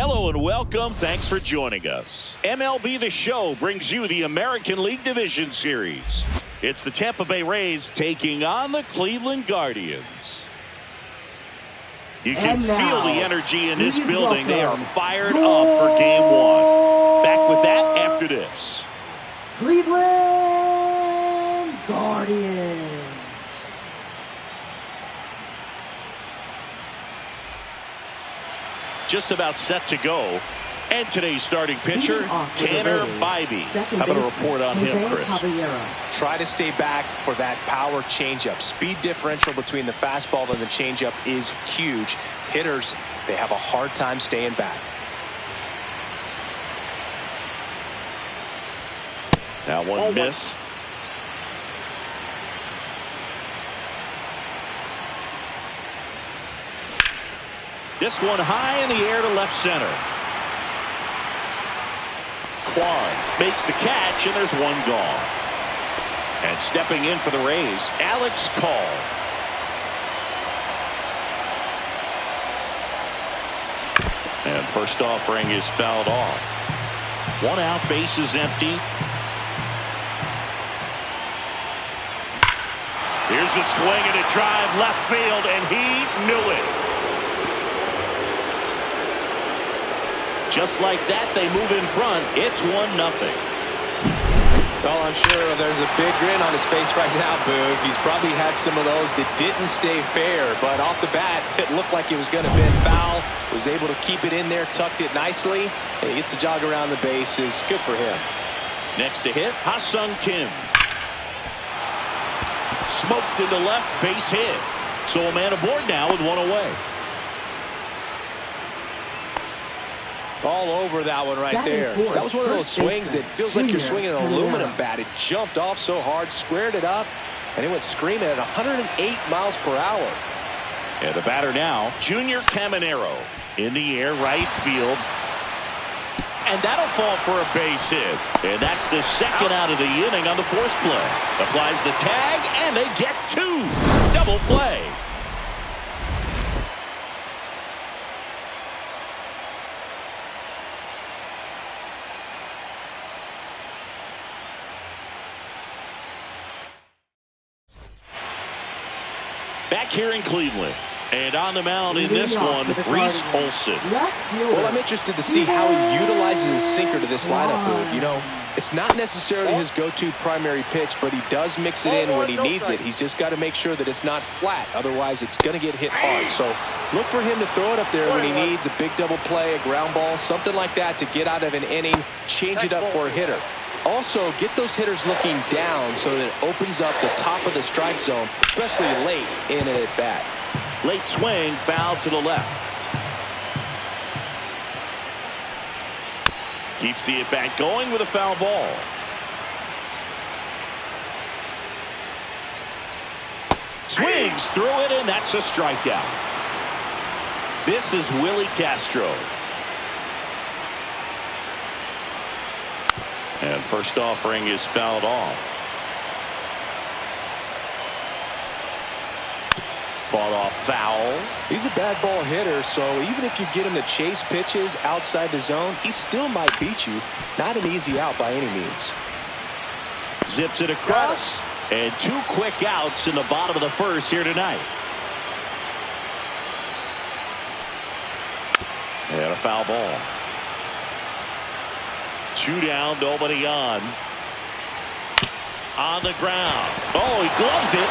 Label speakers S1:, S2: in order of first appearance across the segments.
S1: Hello and welcome. Thanks for joining us. MLB The Show brings you the American League Division Series. It's the Tampa Bay Rays taking on the Cleveland Guardians. You can feel the energy in this building. They are fired up for Game 1. Back with that after this.
S2: Cleveland Guardians.
S1: Just about set to go. And today's starting pitcher, Tanner Bybee. How about a report on him, Chris?
S3: Try to stay back for that power changeup. Speed differential between the fastball and the changeup is huge. Hitters, they have a hard time staying back.
S1: That one missed. This one high in the air to left center. Kwan makes the catch, and there's one gone. And stepping in for the Rays, Alex Call. And first offering is fouled off. One out, base is empty. Here's a swing and a drive left field, and he knew it. Just like that, they move in front. It's 1-0.
S3: Well, I'm sure there's a big grin on his face right now, Boog. He's probably had some of those that didn't stay fair, but off the bat, it looked like it was going to be foul. Was able to keep it in there, tucked it nicely, and he gets the jog around the bases. Good for him.
S1: Next to hit, Ha-Sung Kim. Smoked into left, base hit. So a man aboard now with one away.
S3: All over that one right there. That was one of those swings that feels like you're swinging an aluminum bat. It jumped off so hard, squared it up, and it went screaming at 108 miles per hour.
S1: And the batter now, Junior Caminero. In the air, right field. And that'll fall for a base hit. And that's the second out of the inning on the force play. Applies the tag, and they get two. Double play. Back here in Cleveland. And on the mound in this one, Reese Olson.
S3: Well, I'm interested to see how he utilizes his sinker to this lineup, Boog. You know, it's not necessarily his go-to primary pitch, but he does mix it in when he needs it. He's just got to make sure that it's not flat. Otherwise, it's going to get hit hard. So look for him to throw it up there when he needs a big double play, a ground ball, something like that to get out of an inning, change it up for a hitter. Also, get those hitters looking down so that it opens up the top of the strike zone, especially late in an at-bat.
S1: Late swing, foul to the left. Keeps the at-bat going with a foul ball. Swings through it, and that's a strikeout. This is Willie Castro. And first offering is fouled off. Fought off foul.
S3: He's a bad ball hitter, so even if you get him to chase pitches outside the zone, he still might beat you. Not an easy out by any means.
S1: Zips it across, and two quick outs in the bottom of the first here tonight. And a foul ball. Two down, nobody on. On the ground. Oh, he gloves it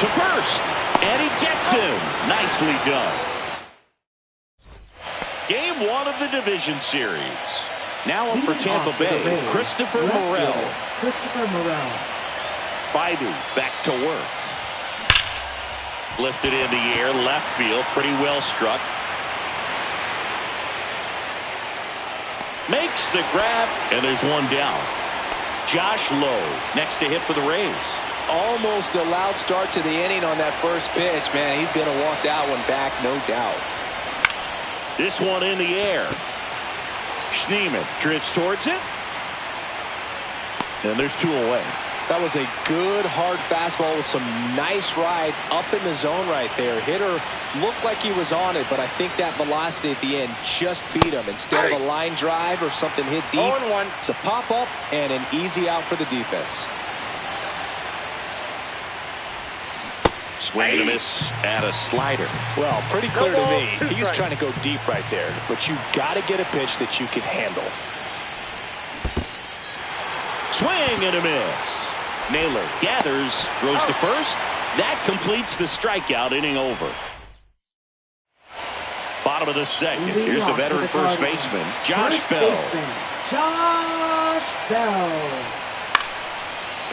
S1: to first. And he gets him. Nicely done. Game 1 of the division series. Now up for Tampa Bay, Christopher Morel. Bybee back to work. Lifted in the air, left field, pretty well struck. Makes the grab, and there's one down. Josh Lowe next to hit for the Rays.
S3: Almost a loud start to the inning on that first pitch. Man, he's going to walk that one back, no doubt.
S1: This one in the air. Schneemann drifts towards it. And there's two away.
S3: That was a good, hard fastball with some nice ride up in the zone right there. Hitter looked like he was on it, but I think that velocity at the end just beat him. Instead of a line drive or something hit deep, it's a pop-up and an easy out for the defense.
S1: Swing and a miss at a slider.
S3: Well, pretty clear to me. He's trying to go deep right there, but you got to get a pitch that you can handle.
S1: Swing and a miss. Naylor gathers, throws to first. That completes the strikeout, inning over. Bottom of the second. Here's the veteran first baseman, Josh Bell.
S2: Josh Bell.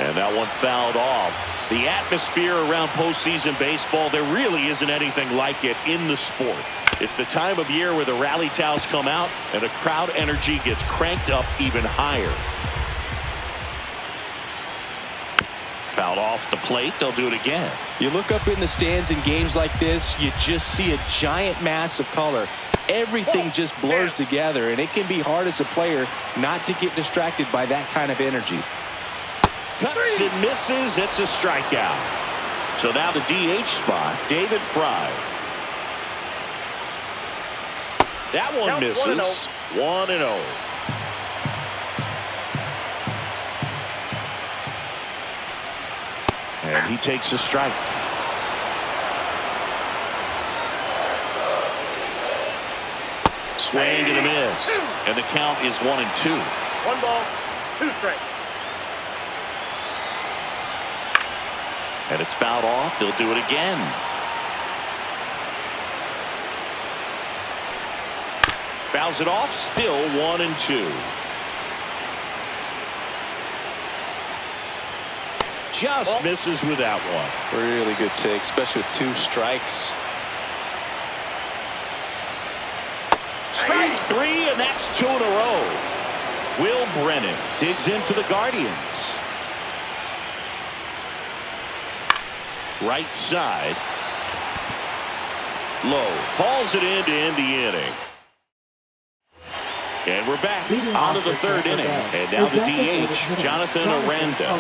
S1: And that one fouled off. The atmosphere around postseason baseball, there really isn't anything like it in the sport. It's the time of year where the rally towels come out and the crowd energy gets cranked up even higher. Fouled off the plate. They'll do it again.
S3: You look up in the stands in games like this, you just see a giant mass of color. Everything just blurs together, and it can be hard as a player not to get distracted by that kind of energy.
S1: Cuts and misses. It's a strikeout. So now the DH spot, David Fry. That one misses. 1-0. And he takes a strike. Swing and a miss. And the count is 1-2.
S4: 1 ball, 2 strikes.
S1: And it's fouled off. They'll do it again. Fouls it off. Still 1-2. Just misses with that one.
S3: Really good take, especially with 2 strikes.
S1: Strike 3, and that's 2 in a row. Will Brennan digs in for the Guardians. Right side. Low. Hauls it in to end the inning. And we're back on to the 3rd inning. And now the DH, Jonathan Aranda.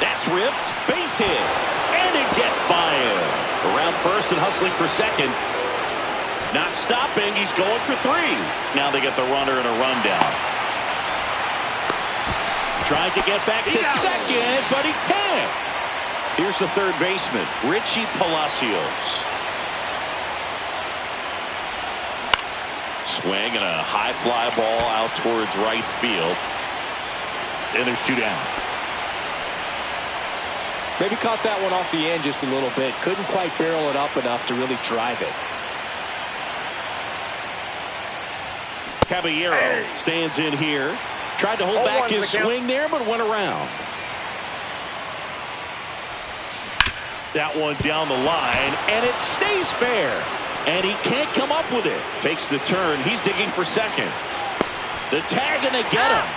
S1: That's ripped. Base hit. And it gets by him. Around first and hustling for second. Not stopping. He's going for 3. Now they get the runner and a rundown. Tried to get back to second, but he can't. Here's the 3rd baseman, Richie Palacios. Swing and a high fly ball out towards right field. And there's 2 down.
S3: Maybe caught that one off the end just a little bit. Couldn't quite barrel it up enough to really drive it.
S1: Caballero stands in here. Tried to hold back his swing there, but went around. That one down the line, and it stays fair. And he can't come up with it. Takes the turn. He's digging for second. The tag, and they get him.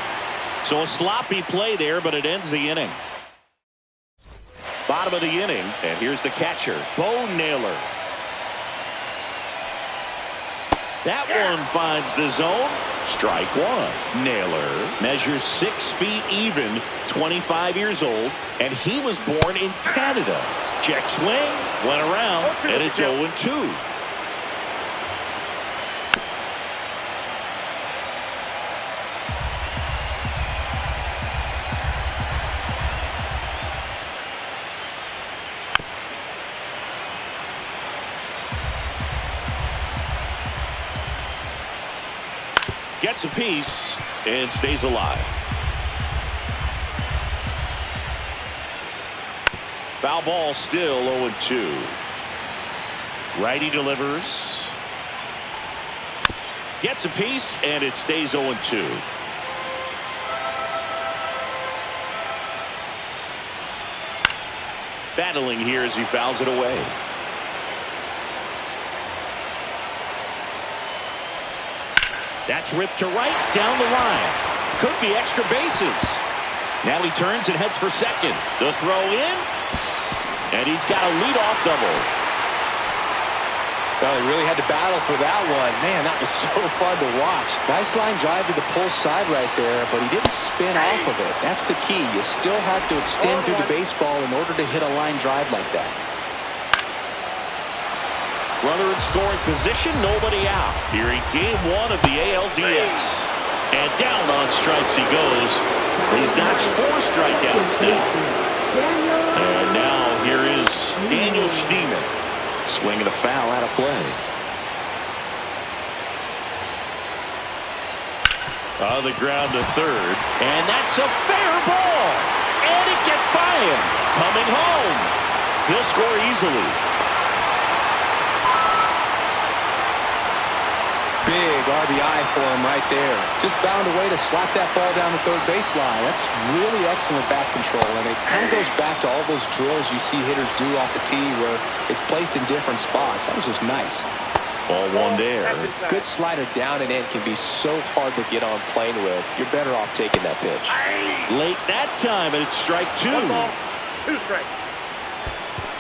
S1: So a sloppy play there, but it ends the inning. Bottom of the inning, and here's the catcher, Bo Naylor. That one finds the zone. Strike 1. Naylor measures 6 feet even, 25 years old, and he was born in Canada. Check swing, went around, and it's 0-2. Gets a piece and stays alive. Foul ball, still 0-2. Righty delivers. Gets a piece and it stays 0-2. Battling here as he fouls it away. That's ripped to right, down the line. Could be extra bases. Now he turns and heads for second. The throw in, and he's got a leadoff double.
S3: Well, he really had to battle for that one. Man, that was so fun to watch. Nice line drive to the pull side right there, but he didn't spin off of it. That's the key. You still have to extend through the baseball in order to hit a line drive like that.
S1: Runner in scoring position, nobody out. Here in game one of the ALDS. And down on strikes he goes. He's notched 4 strikeouts now. And now here is Daniel Schneemann. Swinging a foul out of play. On the ground to third. And that's a fair ball. And it gets by him. Coming home. He'll score easily.
S3: Big RBI for him right there. Just found a way to slap that ball down the third baseline. That's really excellent bat control, and it kind of goes back to all those drills you see hitters do off the tee where it's placed in different spots. That was just nice.
S1: Ball one there.
S3: Good slider down and in can be so hard to get on plane with. You're better off taking that pitch.
S1: Late that time, and it's strike 2.
S4: 1 ball, 2 strikes.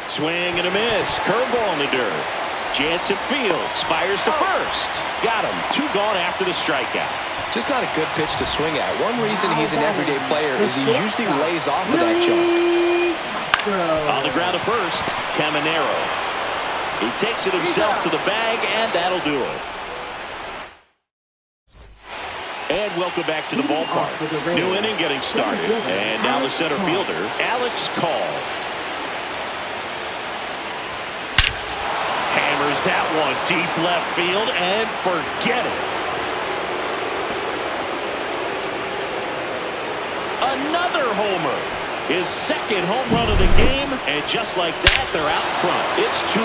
S1: Swing and a miss. Curveball in the dirt. Jansen fields, fires to first. Got him. 2 gone after the strikeout.
S3: Just not a good pitch to swing at. One reason he's an everyday player is he usually lays off of that jump.
S1: On the ground to first, Caminero. He takes it himself to the bag, and that'll do it. And welcome back to the ballpark. New inning getting started. And now the center fielder, Alex Call. Hammers that one deep left field, and forget it. Another homer. His second home run of the game, and just like that, they're out front. It's 2-1.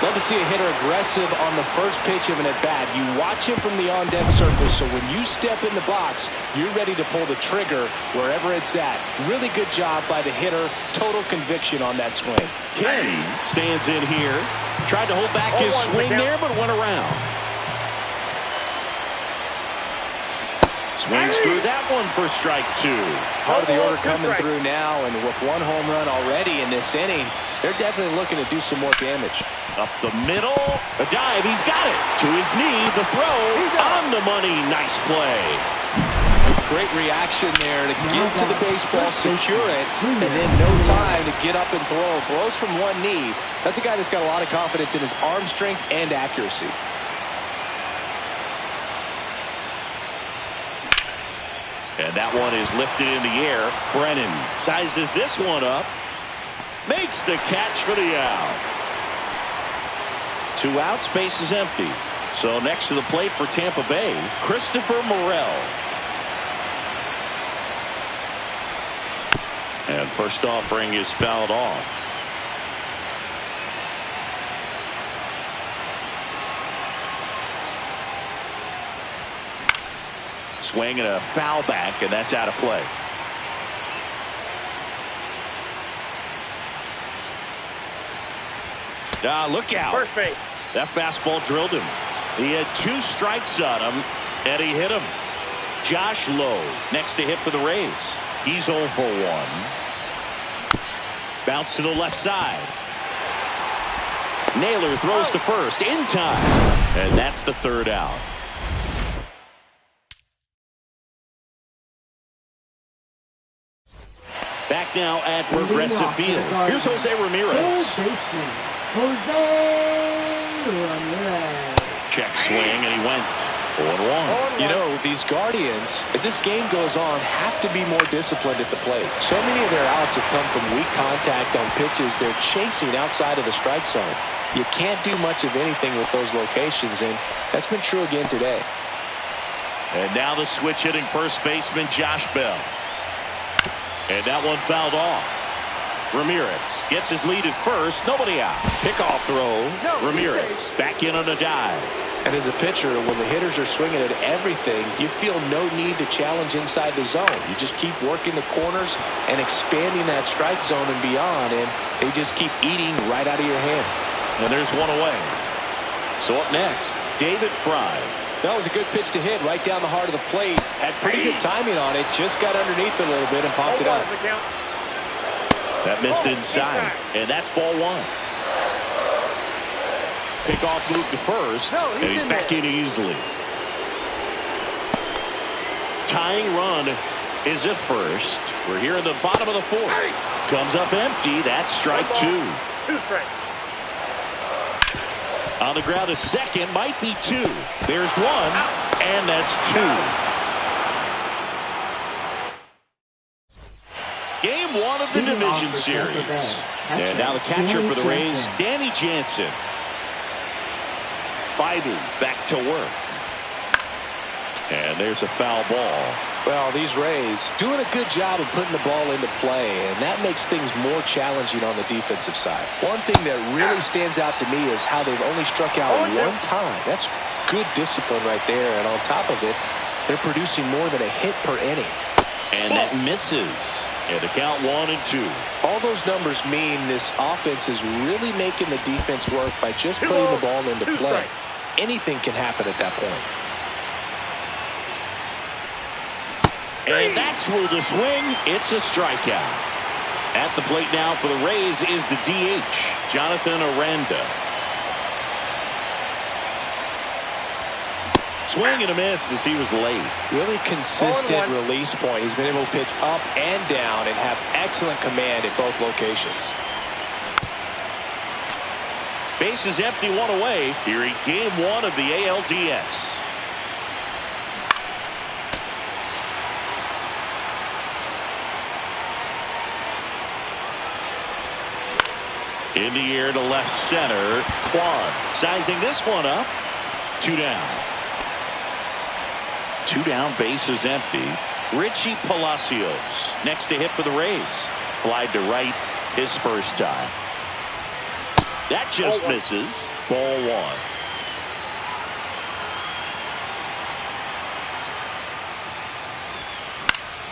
S3: Love to see a hitter aggressive on the first pitch of an at-bat. You watch him from the on-deck circle, so when you step in the box, you're ready to pull the trigger wherever it's at. Really good job by the hitter. Total conviction on that swing.
S1: Kenny stands in here. Tried to hold back his swing there, but went around. Swings through that one for strike 2.
S3: Part of the order coming through now, and with 1 home run already in this inning, they're definitely looking to do some more damage.
S1: Up the middle, a dive, he's got it. To his knee, the throw, on the money, nice play.
S3: Great reaction there to get to the baseball, secure it, and then no time to get up and throw. Throws from 1 knee. That's a guy that's got a lot of confidence in his arm strength and accuracy.
S1: And that one is lifted in the air. Brennan sizes this one up. Makes the catch for the out. 2 outs, base is empty. So next to the plate for Tampa Bay, Christopher Morel. And first offering is fouled off. Swing and a foul back, and that's out of play. Look out.
S4: First base.
S1: That fastball drilled him. He had 2 strikes on him, and he hit him. Josh Lowe next to hit for the Rays. He's 0 for 1. Bounce to the left side. Naylor throws to first in time, and that's the 3rd out. Back now at Progressive Field. Here's Jose Ramirez. Check swing, and he went 4-1.
S3: You know, these Guardians, as this game goes on, have to be more disciplined at the plate. So many of their outs have come from weak contact on pitches they're chasing outside of the strike zone. You can't do much of anything with those locations, and that's been true again today.
S1: And now the switch hitting first baseman Josh Bell. And that one fouled off. Ramirez gets his lead at first. Nobody out. Pickoff throw. Ramirez back in on a dive.
S3: And as a pitcher, when the hitters are swinging at everything, you feel no need to challenge inside the zone. You just keep working the corners and expanding that strike zone and beyond, and they just keep eating right out of your hand.
S1: And there's one away. So up next, David Fry.
S3: That was a good pitch to hit right down the heart of the plate. Had pretty good timing on it. Just got underneath it a little bit and popped it up.
S1: That missed inside. And that's ball 1. Pickoff move to first, and he's back in easily. Tying run is at first. We're here in the bottom of the fourth. Comes up empty. That's strike two.
S4: 2 strikes.
S1: On the ground, a second, might be two. There's one, and that's two. Game one of the division series. And now the catcher for the Rays, Danny Jansen. Biden back to work. And there's a foul ball.
S3: Well, these Rays doing a good job of putting the ball into play, and that makes things more challenging on the defensive side. One thing that really stands out to me is how they've only struck out one time. That's good discipline right there, and on top of it, they're producing more than a hit per inning.
S1: And that misses. And the count 1-2.
S3: All those numbers mean this offense is really making the defense work by just putting the ball into play. Anything can happen at that point.
S1: And that's where the swing. It's a strikeout. At the plate now for the Rays is the DH, Jonathan Aranda. Swing and a miss as he was late.
S3: Really consistent release point. He's been able to pitch up and down and have excellent command at both locations.
S1: Bases empty, one away here in game one of the ALDS. In the air to left center. Kwan sizing this one up. 2 down. 2 down, bases empty. Richie Palacios next to hit for the Rays. Flied to right his first time. That just misses. Ball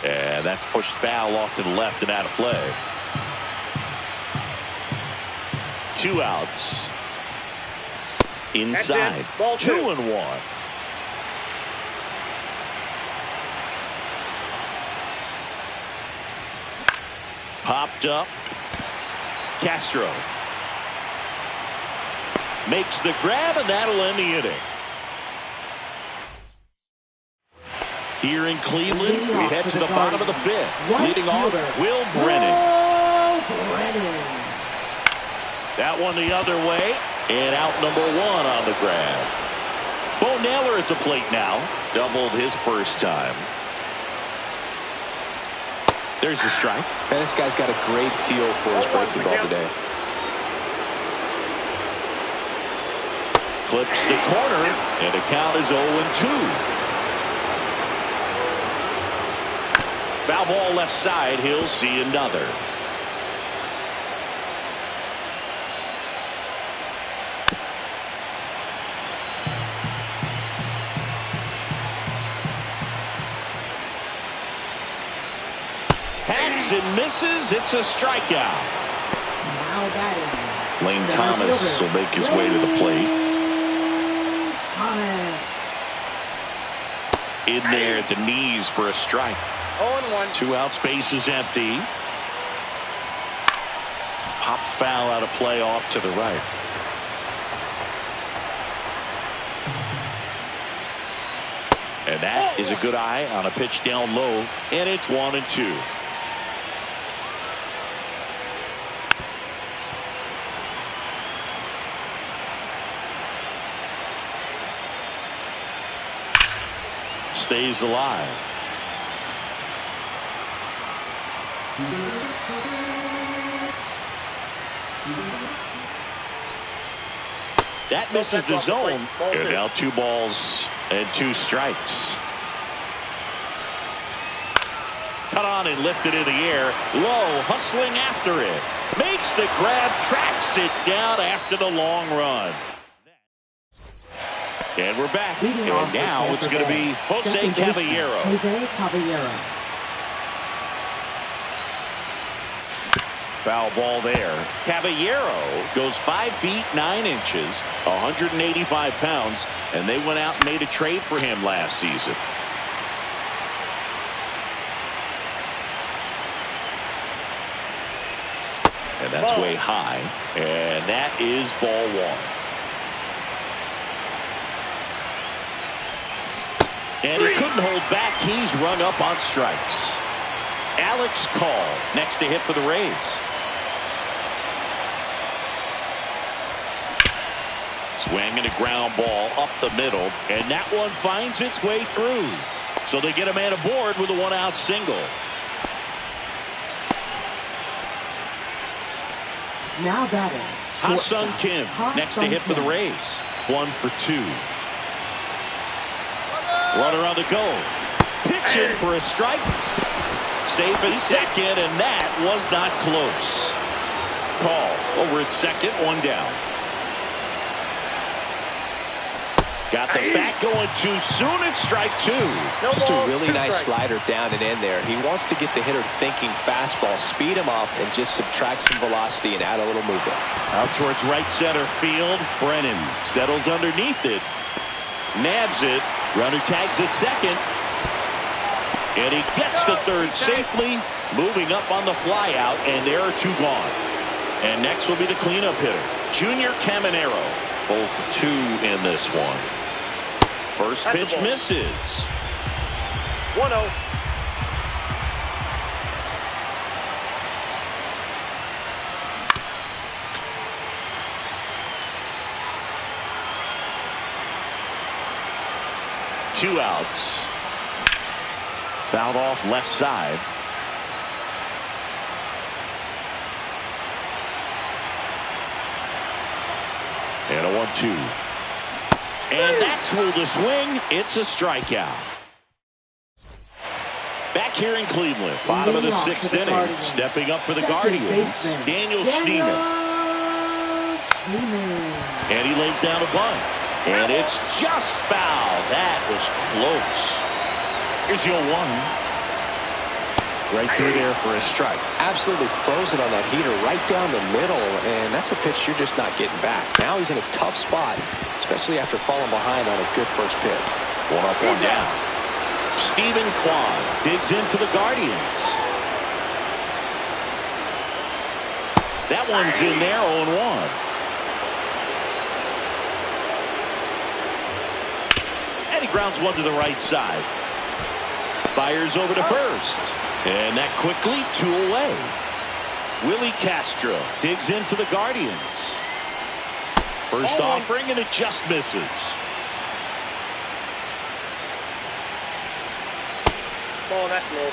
S1: 1. And that's pushed foul off to the left and out of play. 2 outs. Inside. 2-1. Popped up. Castro makes the grab, and that'll end the inning. Here in Cleveland, we head to the bottom of the 5th. Leading off, Will Brennan. That one the other way, and out number 1 on the grab. Bo Naylor at the plate now. Doubled his first time. There's the strike.
S3: And this guy's got a great feel for his breaking ball today.
S1: Clips the corner, and the count is 0-2. Foul ball left side. He'll see another. Hacks and misses. It's a strikeout.
S2: Now batting.
S1: Lane Thomas will make his way to the plate. In there at the knees for a strike.
S4: 0-1.
S1: 2 outs, base is empty. Pop foul out of play off to the right. And that is a good eye on a pitch down low, and it's 1-2. Stays alive. That misses the zone. And now 2 balls and 2 strikes. Cut on and lifted in the air. Low, hustling after it. Makes the grab, tracks it down after the long run. And we're back. And now it's going to be Jose Caballero. Foul ball there. Caballero goes 5 feet 9 inches, 185 pounds, and they went out and made a trade for him last season. And that's way high, and that is ball 1. And he couldn't hold back. He's rung up on strikes. Alex Call next to hit for the Rays. Swinging a ground ball up the middle, and that one finds its way through. So they get a man aboard with a one-out single.
S2: Now batting.
S1: Ha-Sung Kim next to hit for the Rays. 1 for 2. Runner on the go. Pitching for a strike. Safe at second, and that was not close. Call over at second, 1 down. Got the bat going too soon. It's strike 2.
S3: Just a really nice slider down and in there. He wants to get the hitter thinking fastball, speed him up, and just subtract some velocity and add a little movement.
S1: Out towards right center field. Brennan settles underneath it. Nabs it. Runner tags at second. And he gets to third safely. Moving up on the fly out, and there are 2 gone. And next will be the cleanup hitter, Junior Caminero. 0 for 2 in this one. First pitch misses.
S4: 1-0.
S1: Two outs. Fouled off left side. And a 1-2. And that's through the swing. It's a strikeout. Back here in Cleveland, bottom of the 6th inning. Stepping up for the Guardians, Daniel Schneemann. And he lays down a bunt. And it's just foul. That was close. Here's your 1. Right through there for a strike.
S3: Absolutely frozen on that heater right down the middle, and that's a pitch you're just not getting back. Now he's in a tough spot, especially after falling behind on a good first pitch.
S1: 1 up, 1 down. Stephen Kwan digs in for the Guardians. That one's in there, 0-1. And he grounds one to the right side. Fires over to first. And that quickly 2 away. Willie Castro digs in for the Guardians. First offering, and it just misses.
S4: Ball, that's low.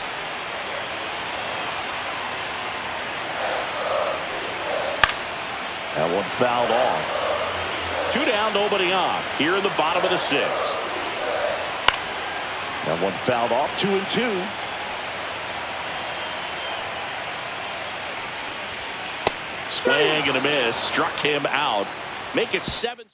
S1: That one fouled off. 2 down, nobody on. Here in the bottom of the 6th. That one fouled off. 2-2. Swing and a miss. Struck him out. Make it 7.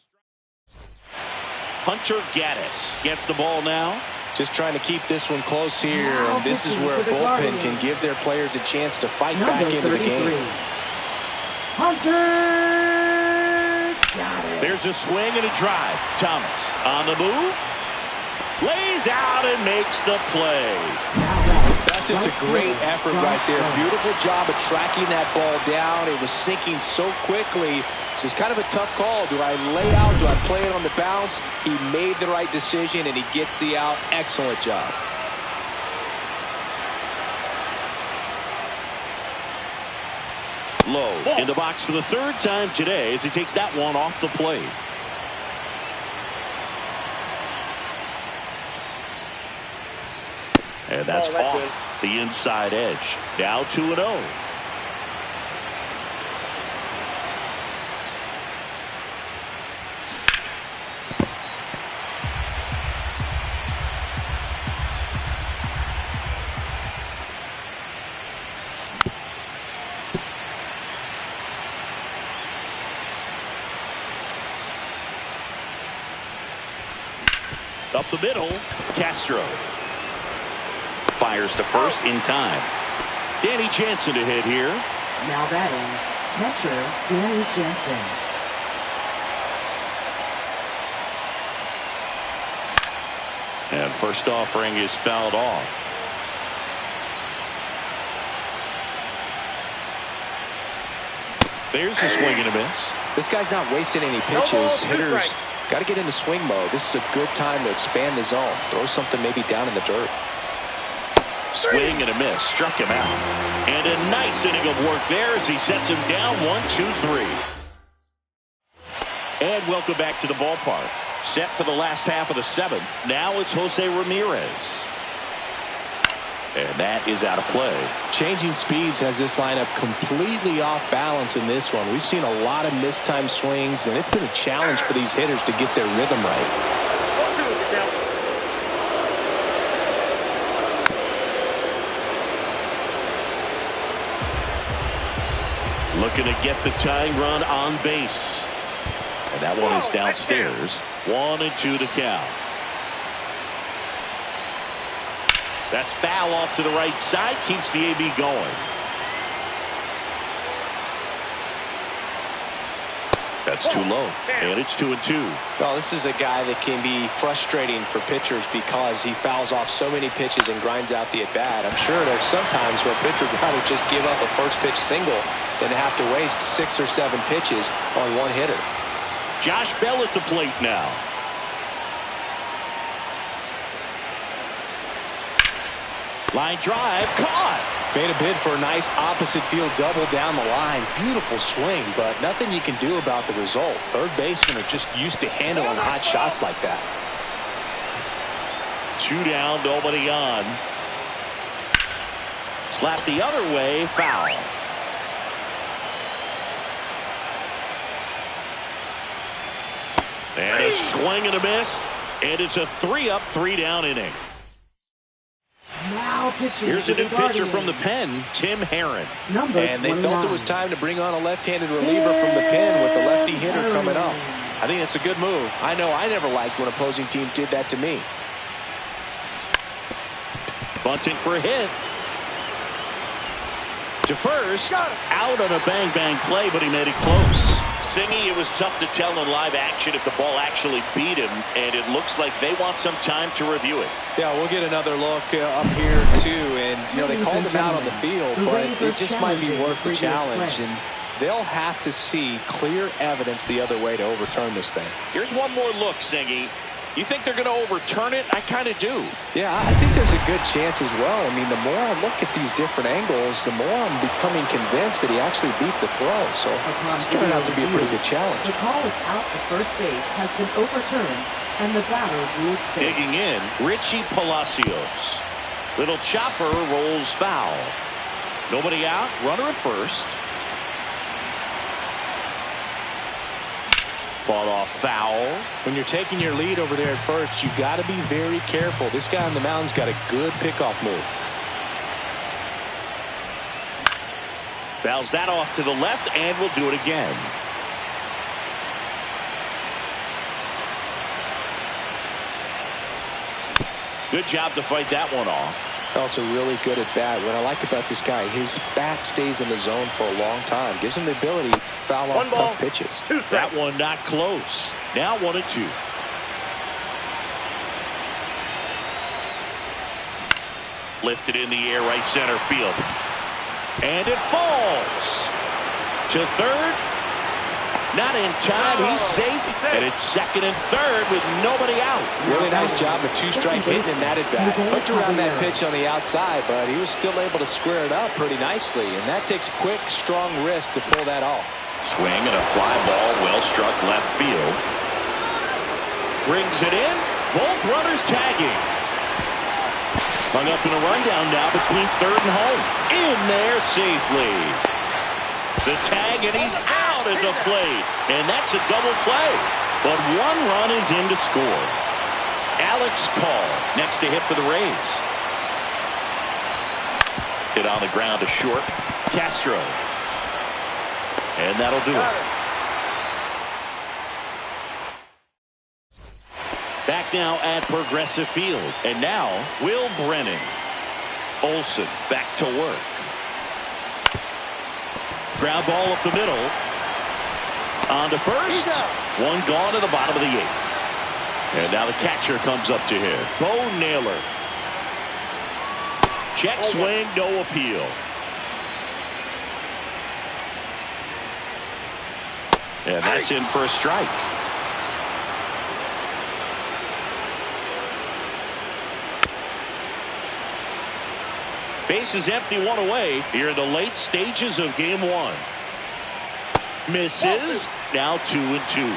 S1: Hunter Gaddis gets the ball now.
S3: Just trying to keep this one close here. And this is where a bullpen can give their players a chance to fight back into the game.
S2: Hunter Gaddis.
S1: There's a swing and a drive. Thomas on the move. Lays out and makes the play.
S3: That's just a great effort right there. Beautiful job of tracking that ball down. It was sinking so quickly. So it's kind of a tough call. Do I lay out? Do I play it on the bounce? He made the right decision, and he gets the out. Excellent job.
S1: Low in the box for the 3rd time today as he takes that one off the plate. And that's off the inside edge. Now 2-0. Up the middle, Castro. Fires to first in time. Danny Jansen to hit here.
S2: Now batting, catcher Danny Jansen.
S1: And first offering is fouled off. There's a swing and a miss.
S3: This guy's not wasting any pitches. Hitters Got to get into swing mode. This is a good time to expand the zone. Throw something maybe down in the dirt.
S1: Swing and a miss. Struck him out. And a nice inning of work there as he sets him down 1-2-3. And welcome back to the ballpark. Set for the last half of the seventh. Now it's Jose Ramirez. And that is out of play.
S3: Changing speeds has this lineup completely off balance in this one. We've seen a lot of mistimed swings, and it's been a challenge for these hitters to get their rhythm right.
S1: Looking to get the tying run on base. And that one is downstairs. 1-2 to count. That's foul off to the right side. Keeps the AB going. That's too low. And it's 2-2.
S3: Well, this is a guy that can be frustrating for pitchers because he fouls off so many pitches and grinds out the at-bat. I'm sure there's some times where a pitcher would rather just give up a first pitch single than to have to waste 6 or 7 pitches on one hitter.
S1: Josh Bell at the plate now. Line drive, caught.
S3: Made a bid for a nice opposite field double down the line. Beautiful swing, but nothing you can do about the result. Third basemen are just used to handling hot shots like that.
S1: 2 down, nobody on. Slap the other way, foul. And a swing and a miss. And it's a 3-up, 3-down inning.
S2: Now pitching.
S1: Here's a new pitcher from the pen, Tim Herron.
S3: And they felt it was time to bring on a left-handed reliever from the pen with the lefty hitter coming up. I think that's a good move. I know I never liked when opposing teams did that to me.
S1: Bunting for a hit. To first, out on a bang-bang play, but he made it close. Singy, it was tough to tell in live action if the ball actually beat him, and it looks like they want some time to review it.
S3: Yeah, we'll get another look up here, too. And, you know, they called him out on the field, but it just might be worth the challenge. And they'll have to see clear evidence the other way to overturn this thing.
S1: Here's one more look, Singy. You think they're going to overturn it? I kind of do.
S3: Yeah, I think there's a good chance as well. I mean, the more I look at these different angles, the more I'm becoming convinced that he actually beat the throw. So it's turned out to be a pretty good challenge.
S2: The call out at first base has been overturned, and the batter ruled safe.
S1: Digging in, Richie Palacios. Little chopper rolls foul. Nobody out, runner at first. Fought off foul.
S3: When you're taking your lead over there at first, you've got to be very careful. This guy on the mound's got a good pickoff move.
S1: Fouls that off to the left, and will do it again. Good job to fight that one off.
S3: Also really good at bat. What I like about this guy, his bat stays in the zone for a long time. Gives him the ability to foul off tough pitches.
S1: That one not close. Now 1-2. Lifted in the air, right center field. And it falls. To third. Not in time. He's safe. And it's second and third with nobody out.
S3: Really nice job of two-strike hitting in that at-bat. Hooked around that pitch on the outside, but he was still able to square it up pretty nicely. And that takes quick, strong wrist to pull that off.
S1: Swing and a fly ball, well struck left field. Brings it in. Both runners tagging. Hung up in a rundown now between third and home. In there safely. The tag, and he's out at the plate. And that's a double play. But one run is in to score. Alex Call next to hit for the Rays. Hit on the ground to short. Castro. And that'll do it. Back now at Progressive Field. And now, Will Brennan. Olsen back to work. Ground ball up the middle. On to first. One gone to the bottom of the 8th. And now the catcher comes up to him. Bo Naylor. Check swing, no appeal. And that's in for a strike. Base is empty, one away here in the late stages of game one. Misses. Now 2-2.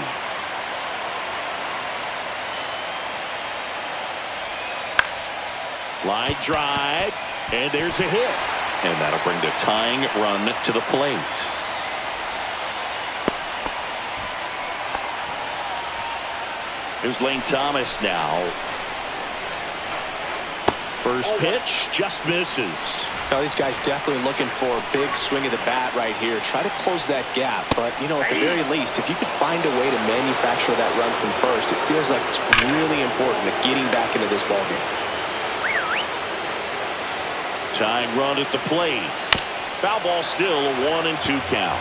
S1: Line drive, and there's a hit.
S5: And that'll bring the tying run to the plate.
S1: Here's Lane Thomas now. First pitch just misses.
S3: Now these guys definitely looking for a big swing of the bat right here. Try to close that gap. But, you know, at the very least, if you could find a way to manufacture that run from first, it feels like it's really important to getting back into this ballgame.
S1: Tying run at the plate. Foul ball still, a 1-2 count.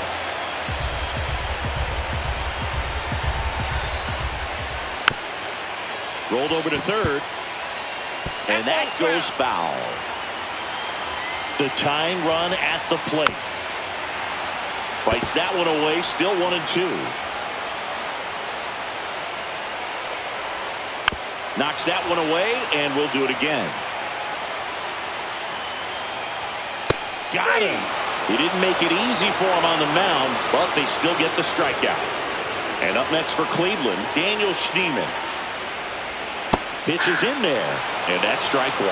S1: Rolled over to third. And that goes foul. The tying run at the plate. Fights that one away, still 1-2. Knocks that one away, and we'll do it again. Got him. He didn't make it easy for him on the mound, but they still get the strikeout. And up next for Cleveland, Daniel Schneemann. Pitch is in there, and that's strike one.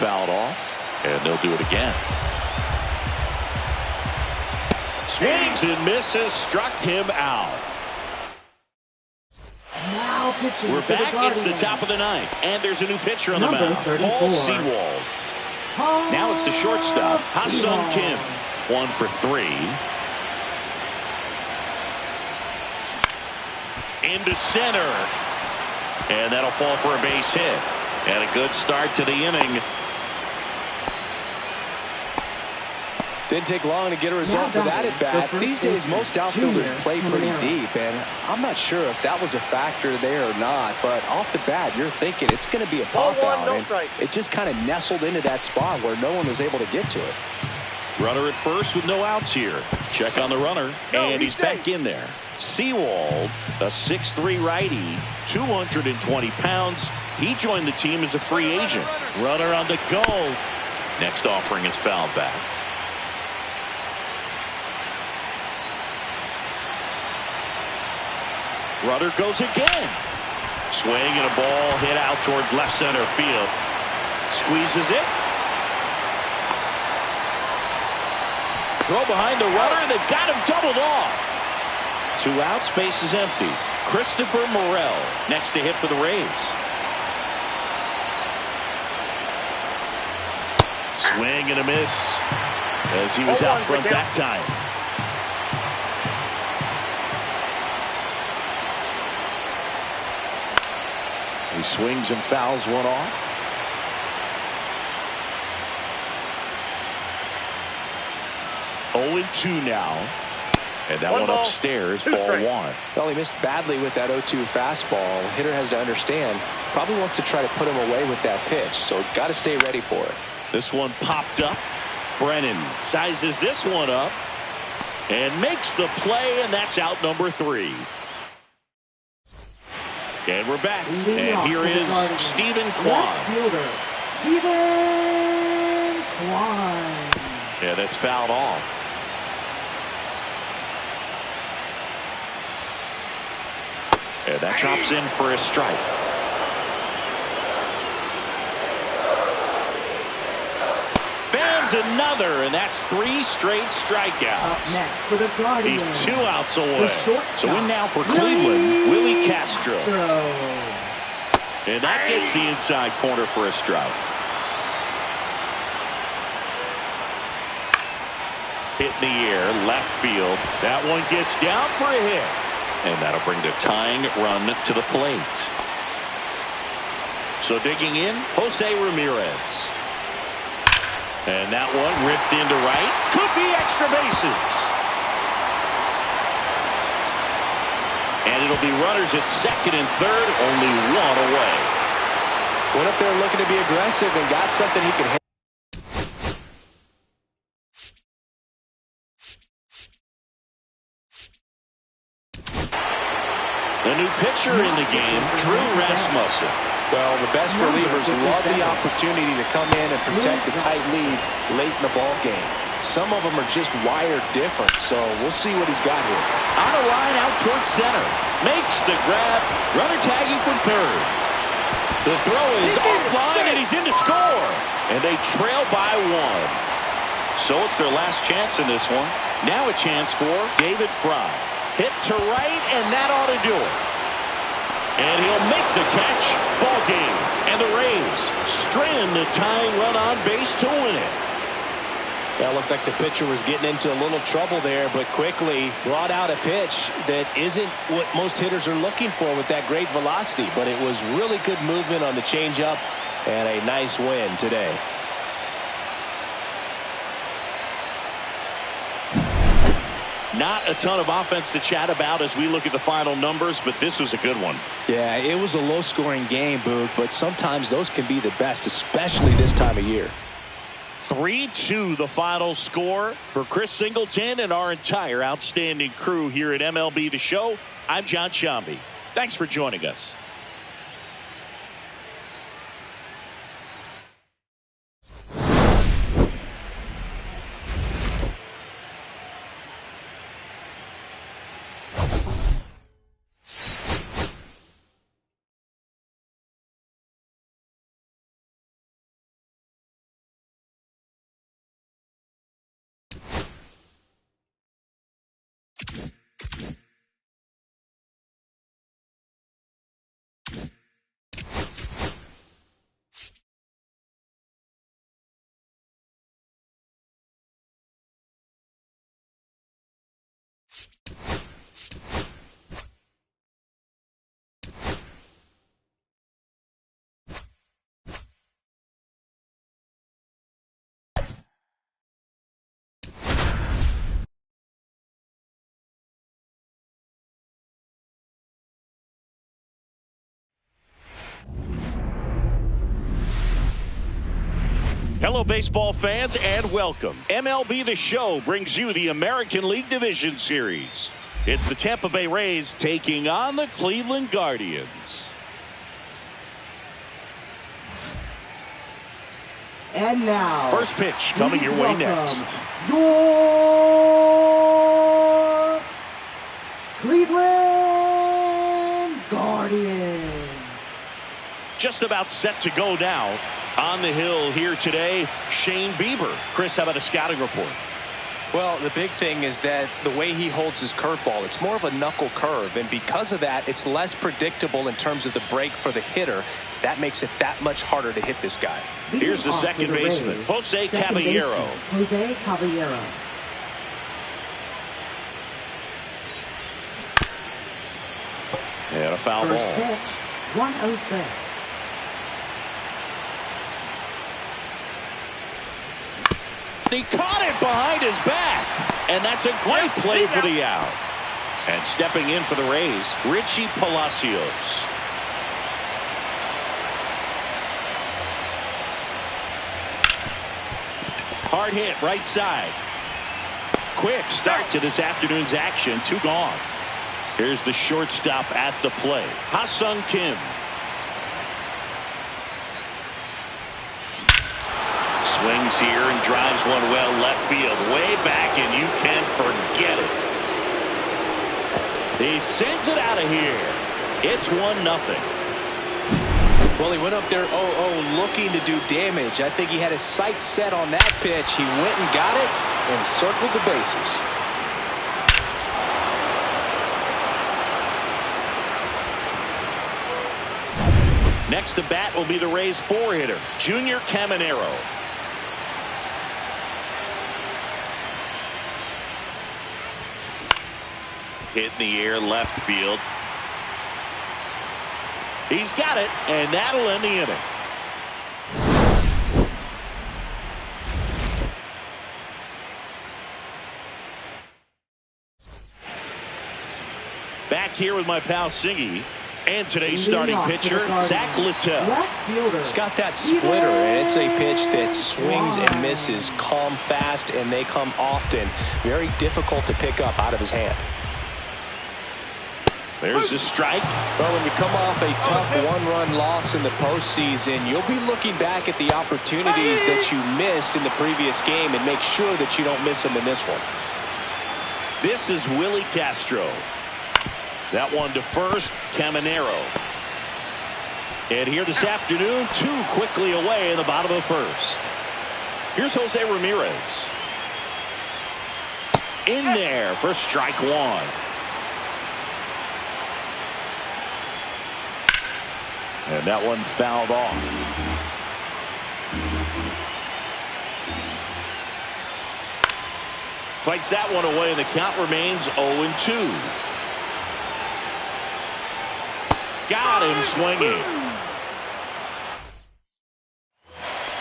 S1: Fouled off, and they'll do it again. Swings and misses, struck him out.
S2: Now pitching
S1: We're
S2: for the
S1: back. It's the
S2: Guardians.
S1: top of the ninth, and there's a new pitcher on the
S2: Number
S1: mound,
S2: 34.
S1: Paul Sewald. Now it's the shortstop, Ha-Sung Kim. 1 for 3. Into center. And that'll fall for a base hit. And a good start to the inning.
S3: Didn't take long to get a result for that at bat. These days, most outfielders play pretty deep, and I'm not sure if that was a factor there or not. But off the bat, you're thinking it's going to be a pop out, and it just kind of nestled into that spot where no one was able to get to it.
S1: Runner at first with no outs here. Check on the runner, and he's back in there. Sewald, a 6'3" righty, 220 pounds. He joined the team as a free agent. Runner on the go. Next offering is fouled back. Runner goes again. Swing and a ball hit out towards left center field. Squeezes it. Throw behind the runner, and they've got him doubled off. 2 outs, base is empty. Christopher Morel next to hit for the Rays. Swing and a miss as he was out front that time. He swings and fouls one off. Oh, 2 now. And that one upstairs, ball 1.
S3: Well, he missed badly with that 0-2 fastball. Hitter has to understand, probably wants to try to put him away with that pitch, so got to stay ready for it.
S1: This one popped up. Brennan sizes this one up and makes the play, and that's out number 3. And we're back. And here is Stephen Kwan.
S2: Stephen Kwan.
S1: Yeah, that's fouled off. And that drops in for a strike. Fans another, and that's 3 straight strikeouts.
S2: Up next for the Guardians.
S1: He's 2 outs away. So in now for Cleveland, Willie Castro. And that gets the inside corner for a strike. Hit in the air, left field. That one gets down for a hit.
S5: And that'll bring the tying run to the plate.
S1: So digging in, Jose Ramirez. And that one ripped into right. Could be extra bases. And it'll be runners at second and third, only 1 away.
S3: Went up there looking to be aggressive and got something he could hit.
S1: The new pitcher in the game, Drew Rasmussen.
S3: Well, the best relievers love the opportunity to come in and protect the tight lead late in the ball game. Some of them are just wired different, so we'll see what he's got here.
S1: On a line out towards center. Makes the grab. Runner tagging from third. The throw is offline, and he's in to score. And they trail by one. So it's their last chance in this one. Now a chance for David Fry. Hit to right, and that ought to do it. And he'll make the catch. Ball game. And the Rays strand the tying run on base to win it.
S3: That looked like the pitcher was getting into a little trouble there, but quickly brought out a pitch that isn't what most hitters are looking for with that great velocity. But it was really good movement on the changeup and a nice win today.
S1: Not a ton of offense to chat about as we look at the final numbers, but this was a good one.
S3: Yeah, it was a low-scoring game, Boog, but sometimes those can be the best, especially this time of year.
S1: 3-2 the final score for Chris Singleton and our entire outstanding crew here at MLB The Show. I'm John Shambi. Thanks for joining us. Hello, baseball fans, and welcome. MLB The Show brings you the American League Division Series. It's the Tampa Bay Rays taking on the Cleveland Guardians.
S2: And now,
S1: first pitch coming your way next.
S2: Your Cleveland Guardians.
S1: Just about set to go now. On the hill here today, Shane Bieber. Chris, how about a scouting report?
S3: Well, the big thing is that the way he holds his curveball, it's more of a knuckle curve, and because of that, it's less predictable in terms of the break for the hitter. That makes it that much harder to hit this guy.
S1: Here's the second baseman, Jose Caballero.
S2: Jose Caballero.
S1: And a foul
S2: First
S1: ball.
S2: pitch, 106.
S1: He caught it behind his back, and that's a great play for the out. And stepping in for the Rays, Richie Palacios. Hard hit right side. Quick start to this afternoon's action. 2 gone. Here's the shortstop at the plate, Ha-Sung Kim. Swings here and drives one well left field, way back, and you can forget it. He sends it out of here. It's 1-0.
S3: Well, he went up there 0-0 looking to do damage. I think he had his sights set on that pitch. He went and got it and circled the bases.
S1: Next to bat will be the Rays 4-hitter, Junior Caminero. Hit in the air left field. He's got it, and that'll end the inning. Back here with my pal Singy. And today's starting pitcher, Zach Littell.
S3: He's got that splitter, and it's a pitch that swings and misses, come fast, and they come often. Very difficult to pick up out of his hand.
S1: There's a strike.
S3: Well, when you come off a tough one-run loss in the postseason, you'll be looking back at the opportunities that you missed in the previous game and make sure that you don't miss them in this one.
S1: This is Willie Castro. That one to first, Caminero. And here this afternoon, 2 quickly away in the bottom of the first. Here's Jose Ramirez. In there for strike 1. And that one fouled off. Fights that one away, and the count remains 0-2. Got him swinging.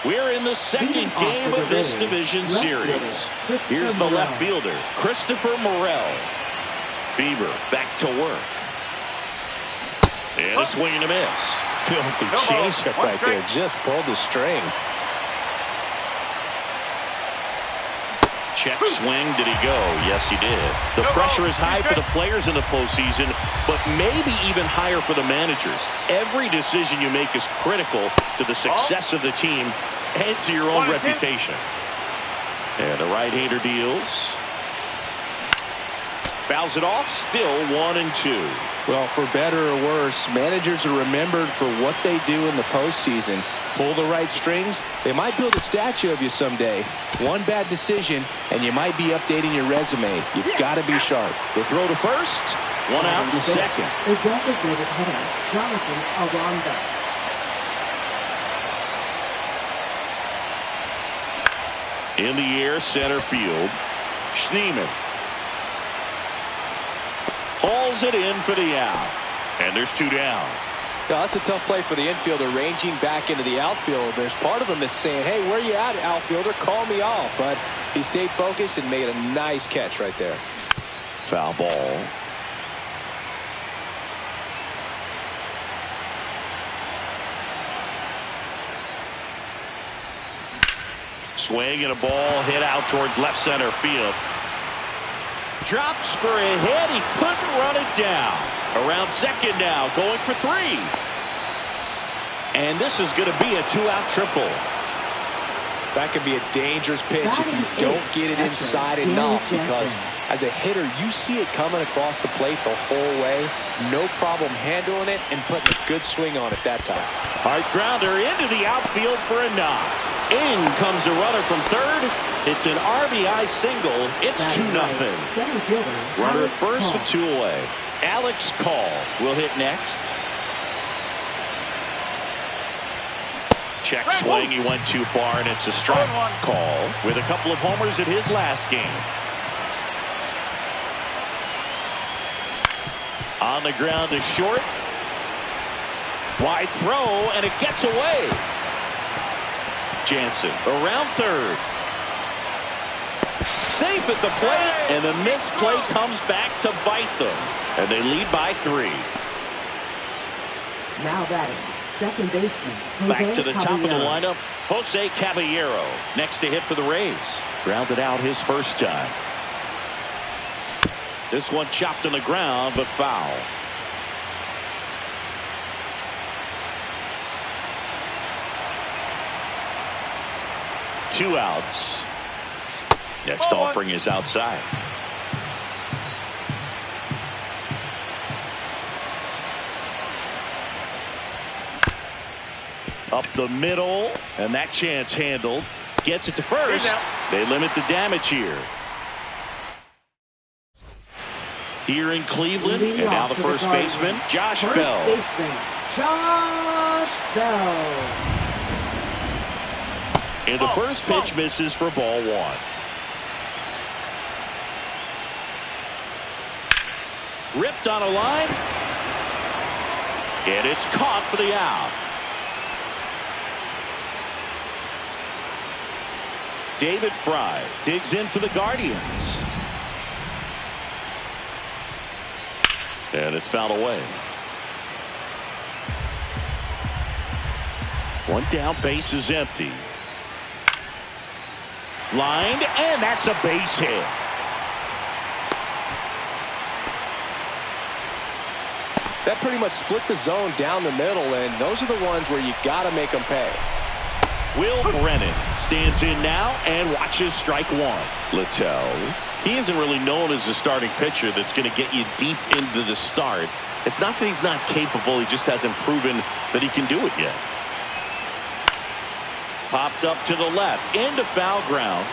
S1: We're in the second game of this division series. Here's the left fielder, Christopher Morel. Bieber back to work. And a swing and a miss.
S3: Filthy changeup right there. Just pulled the string.
S1: Check swing. Did he go? Yes, he did. The pressure is high for the players in the postseason, but maybe even higher for the managers. Every decision you make is critical to the success of the team and to your own reputation. And the right-hander deals. Fouls it off. Still 1-2.
S3: Well, for better or worse, managers are remembered for what they do in the postseason. Pull the right strings, they might build a statue of you someday. One bad decision, and you might be updating your resume. You've got to be sharp.
S1: The throw to first, 1 out in second.
S2: The designated hitter, Jonathan Aranda.
S1: In the air, center field. Schneemann hauls it in for the out. And there's 2 down.
S3: Yeah, that's a tough play for the infielder, ranging back into the outfield. There's part of him that's saying, hey, where you at, outfielder? Call me off. But he stayed focused and made a nice catch right there.
S1: Foul ball. Swing and a ball hit out towards left center field. Drops for a hit. He couldn't run it down. Around second now, going for 3. And this is going to be a 2-out triple.
S3: That could be a dangerous pitch if you don't get it inside enough, because as a hitter, you see it coming across the plate the whole way. No problem handling it and putting a good swing on it that time.
S1: Hard grounder into the outfield for a knock. In comes the runner from third. It's an RBI single. It's 2-0. Runner at first with 2 away. Alex Call will hit next. Check swing. He went too far, and it's a strike. Call with a couple of homers in his last game. On the ground to short. Wide throw, and it gets away. Jansen around third. Safe at the plate, and the misplay comes back to bite them. And they lead by 3.
S2: Now batting, second baseman.
S1: Back to the top of the lineup, Jose Caballero. Next to hit for the Rays. Grounded out his first time. This one chopped on the ground, but foul. Two outs. Next offering is outside. Up the middle, and that chance handled. Gets it to first. They limit the damage here. Here in Cleveland, and now the first baseman, Josh Bell.
S2: Josh Bell.
S1: And the first pitch misses for ball 1. Ripped on a line. And it's caught for the out. David Fry digs in for the Guardians. And it's fouled away. One down, base is empty. Lined, and that's a base hit.
S3: That pretty much split the zone down the middle, and those are the ones where you got to make them pay.
S1: Will Brennan stands in now and watches strike one. Littell. He isn't really known as a starting pitcher that's going to get you deep into the start. It's not that he's not capable. He just hasn't proven that he can do it yet. Popped up to the left. Into foul ground.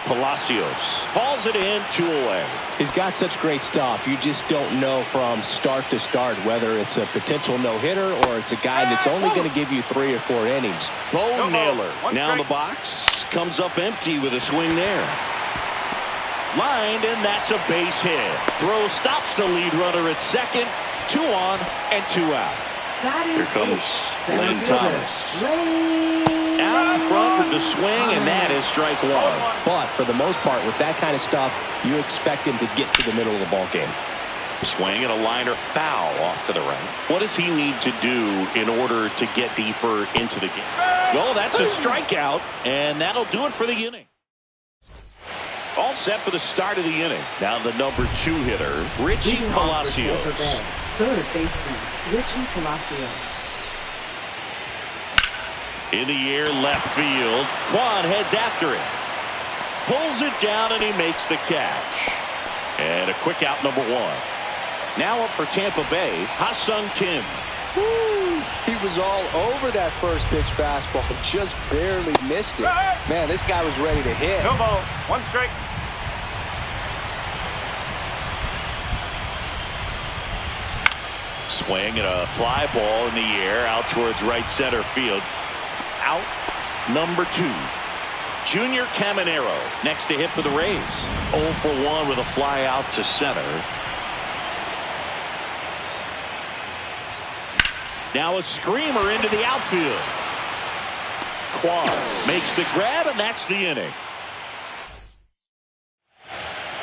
S1: Palacios hauls it in, 2 away.
S3: He's got such great stuff. You just don't know from start to start whether it's a potential no-hitter or it's a guy that's only going to give you 3 or 4 innings.
S1: Bo Naylor now in the box. Comes up empty with a swing there. Lined, and that's a base hit. Throw stops the lead runner at second. 2 on and 2 out. Here comes Lynn Thomas. Out in front with the swing, and that is strike 1.
S3: But for the most part, with that kind of stuff, you expect him to get to the middle of the ball game.
S1: Swing and a liner foul off to the right. What does he need to do in order to get deeper into the game? Well, that's a strikeout, and that'll do it for the inning. All set for the start of the inning. Now the number 2 hitter, Richie Palacios.
S2: Third baseman, Richie Palacios.
S1: In the air, left field. Quan heads after it. Pulls it down, and he makes the catch. And a quick out, number 1. Now up for Tampa Bay, Ha-Sung Kim.
S3: Woo! He was all over that first pitch fastball, just barely missed it. Man, this guy was ready to hit.
S4: No ball. 1 strike.
S1: Swing and a fly ball in the air out towards right center field. Out number 2. Junior Caminero next to hit for the Rays. 0 for 1 with a fly out to center. Now a screamer into the outfield. Quan makes the grab, and that's the inning.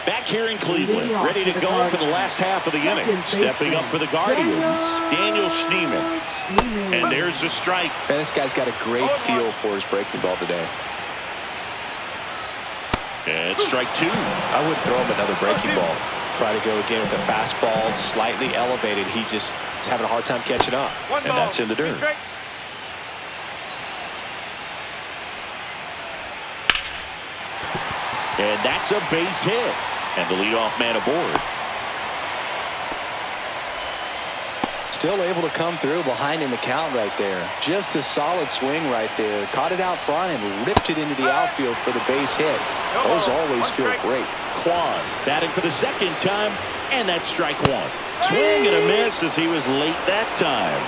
S1: Back here in Cleveland, ready to go for the last half of the inning. Stepping up for the Guardians, Daniel Schneemann. And there's a strike.
S3: Man, this guy's got a great feel for his breaking ball today.
S1: And strike 2.
S3: I wouldn't throw him another breaking ball. Try to go again with the fastball, slightly elevated. He just is having a hard time catching up.
S1: And that's in the dirt. And that's a base hit. And the leadoff man aboard.
S3: Still able to come through behind in the count right there. Just a solid swing right there. Caught it out front and ripped it into the outfield for the base hit. Those always feel great.
S1: Quan batting for the second time, and that's strike 1. Swing and a miss as he was late that time.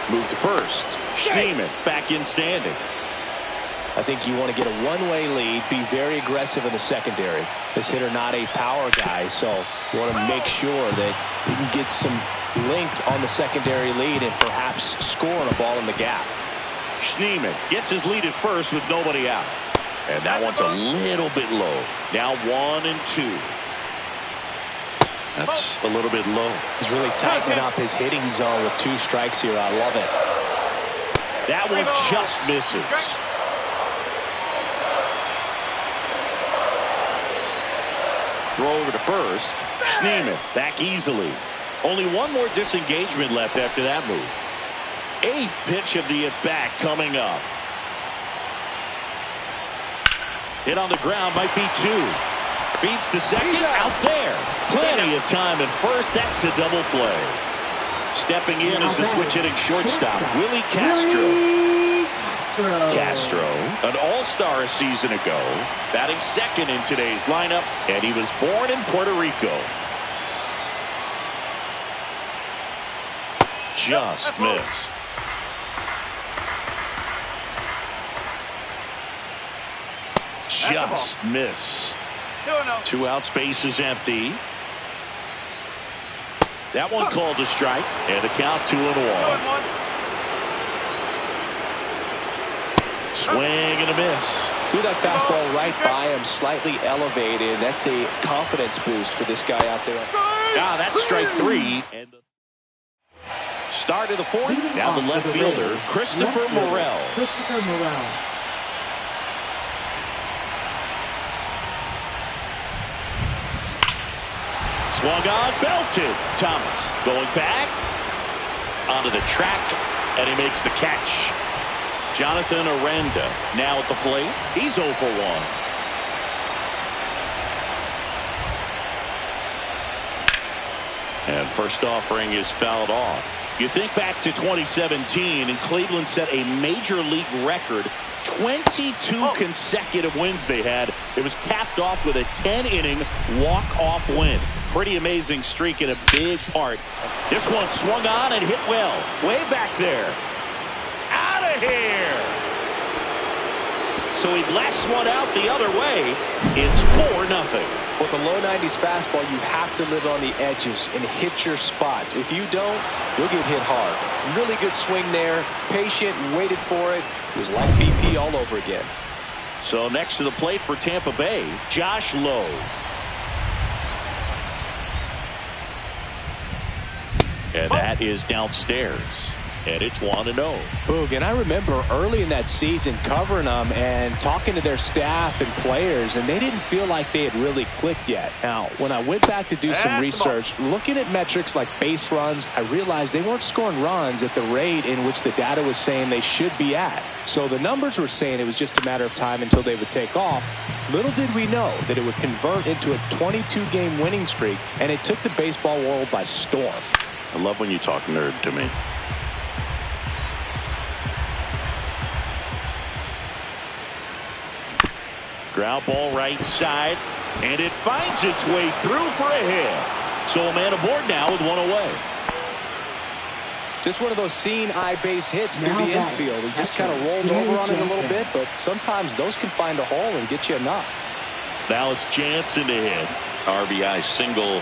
S1: Move to first. Schneemann back in standing.
S3: I think you want to get a one-way lead, be very aggressive in the secondary. This hitter not a power guy, so you want to make sure that you can get some length on the secondary lead and perhaps scoring a ball in the gap.
S1: Schneemann gets his lead at first with nobody out. And that one's a little bit low. Now 1 and 2. That's a little bit low.
S3: He's really tightening up his hitting zone with 2 strikes here. I love it.
S1: That one just misses. Throw over to first. Schneemann back easily. Only 1 more disengagement left after that move. 8th pitch of the at-bat coming up. Hit on the ground, might be 2. Feeds to second, out there. Plenty of time at first. That's a double play. Stepping in is the switch hitting shortstop, Willie Castro. Castro, an all-star a season ago, batting second in today's lineup, and he was born in Puerto Rico. Just missed. Just missed. 2 outs, base is empty. That one called a strike, and the count 2-1. Swing and a miss.
S3: Threw that fastball right by him, slightly elevated. That's a confidence boost for this guy out there.
S1: That's strike 3. And the start of the 4th. Now the left fielder, Christopher Morel. Swung on, belted. Thomas going back onto the track, and he makes the catch. Jonathan Aranda now at the plate. He's 0 for 1. And first offering is fouled off. You think back to 2017, and Cleveland set a major league record. 22 consecutive wins they had. It was capped off with a 10-inning walk-off win. Pretty amazing streak and a big part. This one swung on and hit well. Way back there. Out of here. So he blasts one out the other way. It's 4-0.
S3: With a low 90s fastball, you have to live on the edges and hit your spots. If you don't, you'll get hit hard. Really good swing there. Patient, waited for it. It was like BP all over again.
S1: So next to the plate for Tampa Bay, Josh Lowe. And that is downstairs. And it's 1-0.
S3: Boog, and I remember early in that season covering them and talking to their staff and players, and they didn't feel like they had really clicked yet. Now, when I went back to do some research, looking at metrics like base runs, I realized they weren't scoring runs at the rate in which the data was saying they should be at. So the numbers were saying it was just a matter of time until they would take off. Little did we know that it would convert into a 22-game winning streak, and it took the baseball world by storm.
S1: I love when you talk nerd to me. Ground ball right side, and it finds its way through for a hit. So a man aboard now with one away.
S3: Just one of those seeing eye base hits through the infield. He just kind of rolled over on it a little bit, but sometimes those can find a hole and get you a knock.
S1: Now it's Jansen to hit.
S5: RBI single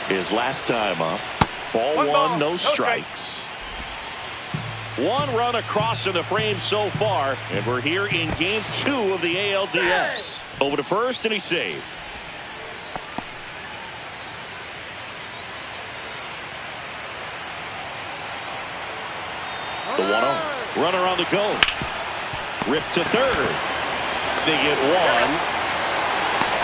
S5: his last time up.
S1: Ball one, no strikes. One run across in the frame so far, and we're here in game 2 of the ALDS. Over to first, and he's saved. The 1-0. Runner on the go. Ripped to third. They get one.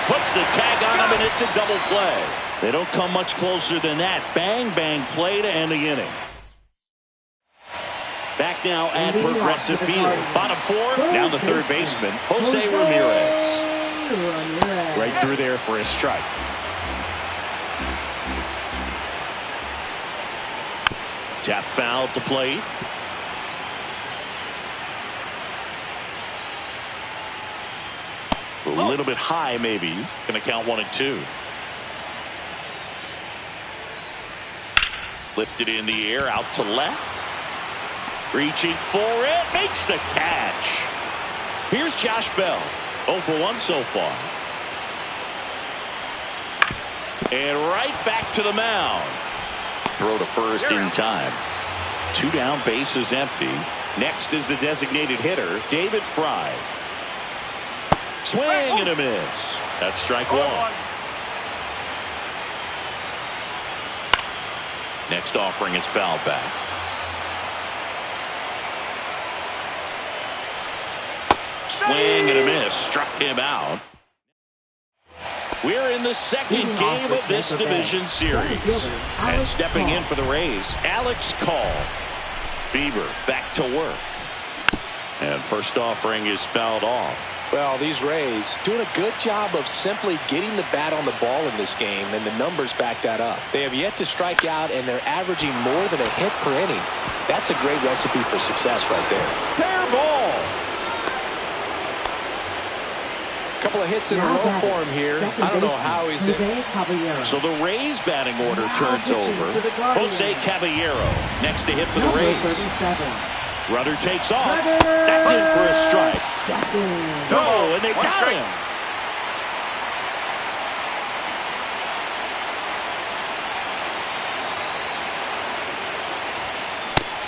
S1: Puts the tag on him, and it's a double play. They don't come much closer than that. Bang, bang play to end the inning. Back now at Progressive Field. Bottom 4, down the third baseman, Jose Ramirez. Right through there for a strike. Tap foul at the plate. A little bit high, maybe. Going to count 1 and 2. Lifted in the air, out to left. Reaching for it, makes the catch. Here's Josh Bell, 0 for 1 so far. And right back to the mound.
S5: Throw to first in time.
S1: 2 down, bases empty. Next is the designated hitter, David Fry. Swing and a miss. That's strike 1. Next offering is fouled back. Swing and a miss. Struck him out. We're in the second game of this division series. And stepping in for the Rays, Alex Call. Bieber back to work. And first offering is fouled off.
S3: Well, these Rays doing a good job of simply getting the bat on the ball in this game, and the numbers back that up. They have yet to strike out, and they're averaging more than a hit per inning. That's a great recipe for success right there.
S1: Fair ball.
S3: Couple of hits in a row for him here. I don't know how he's in.
S1: So the Rays batting order turns over. Jose Caballero next to hit for the Rays. Runner takes off. That's in for a strike. No, and they got him.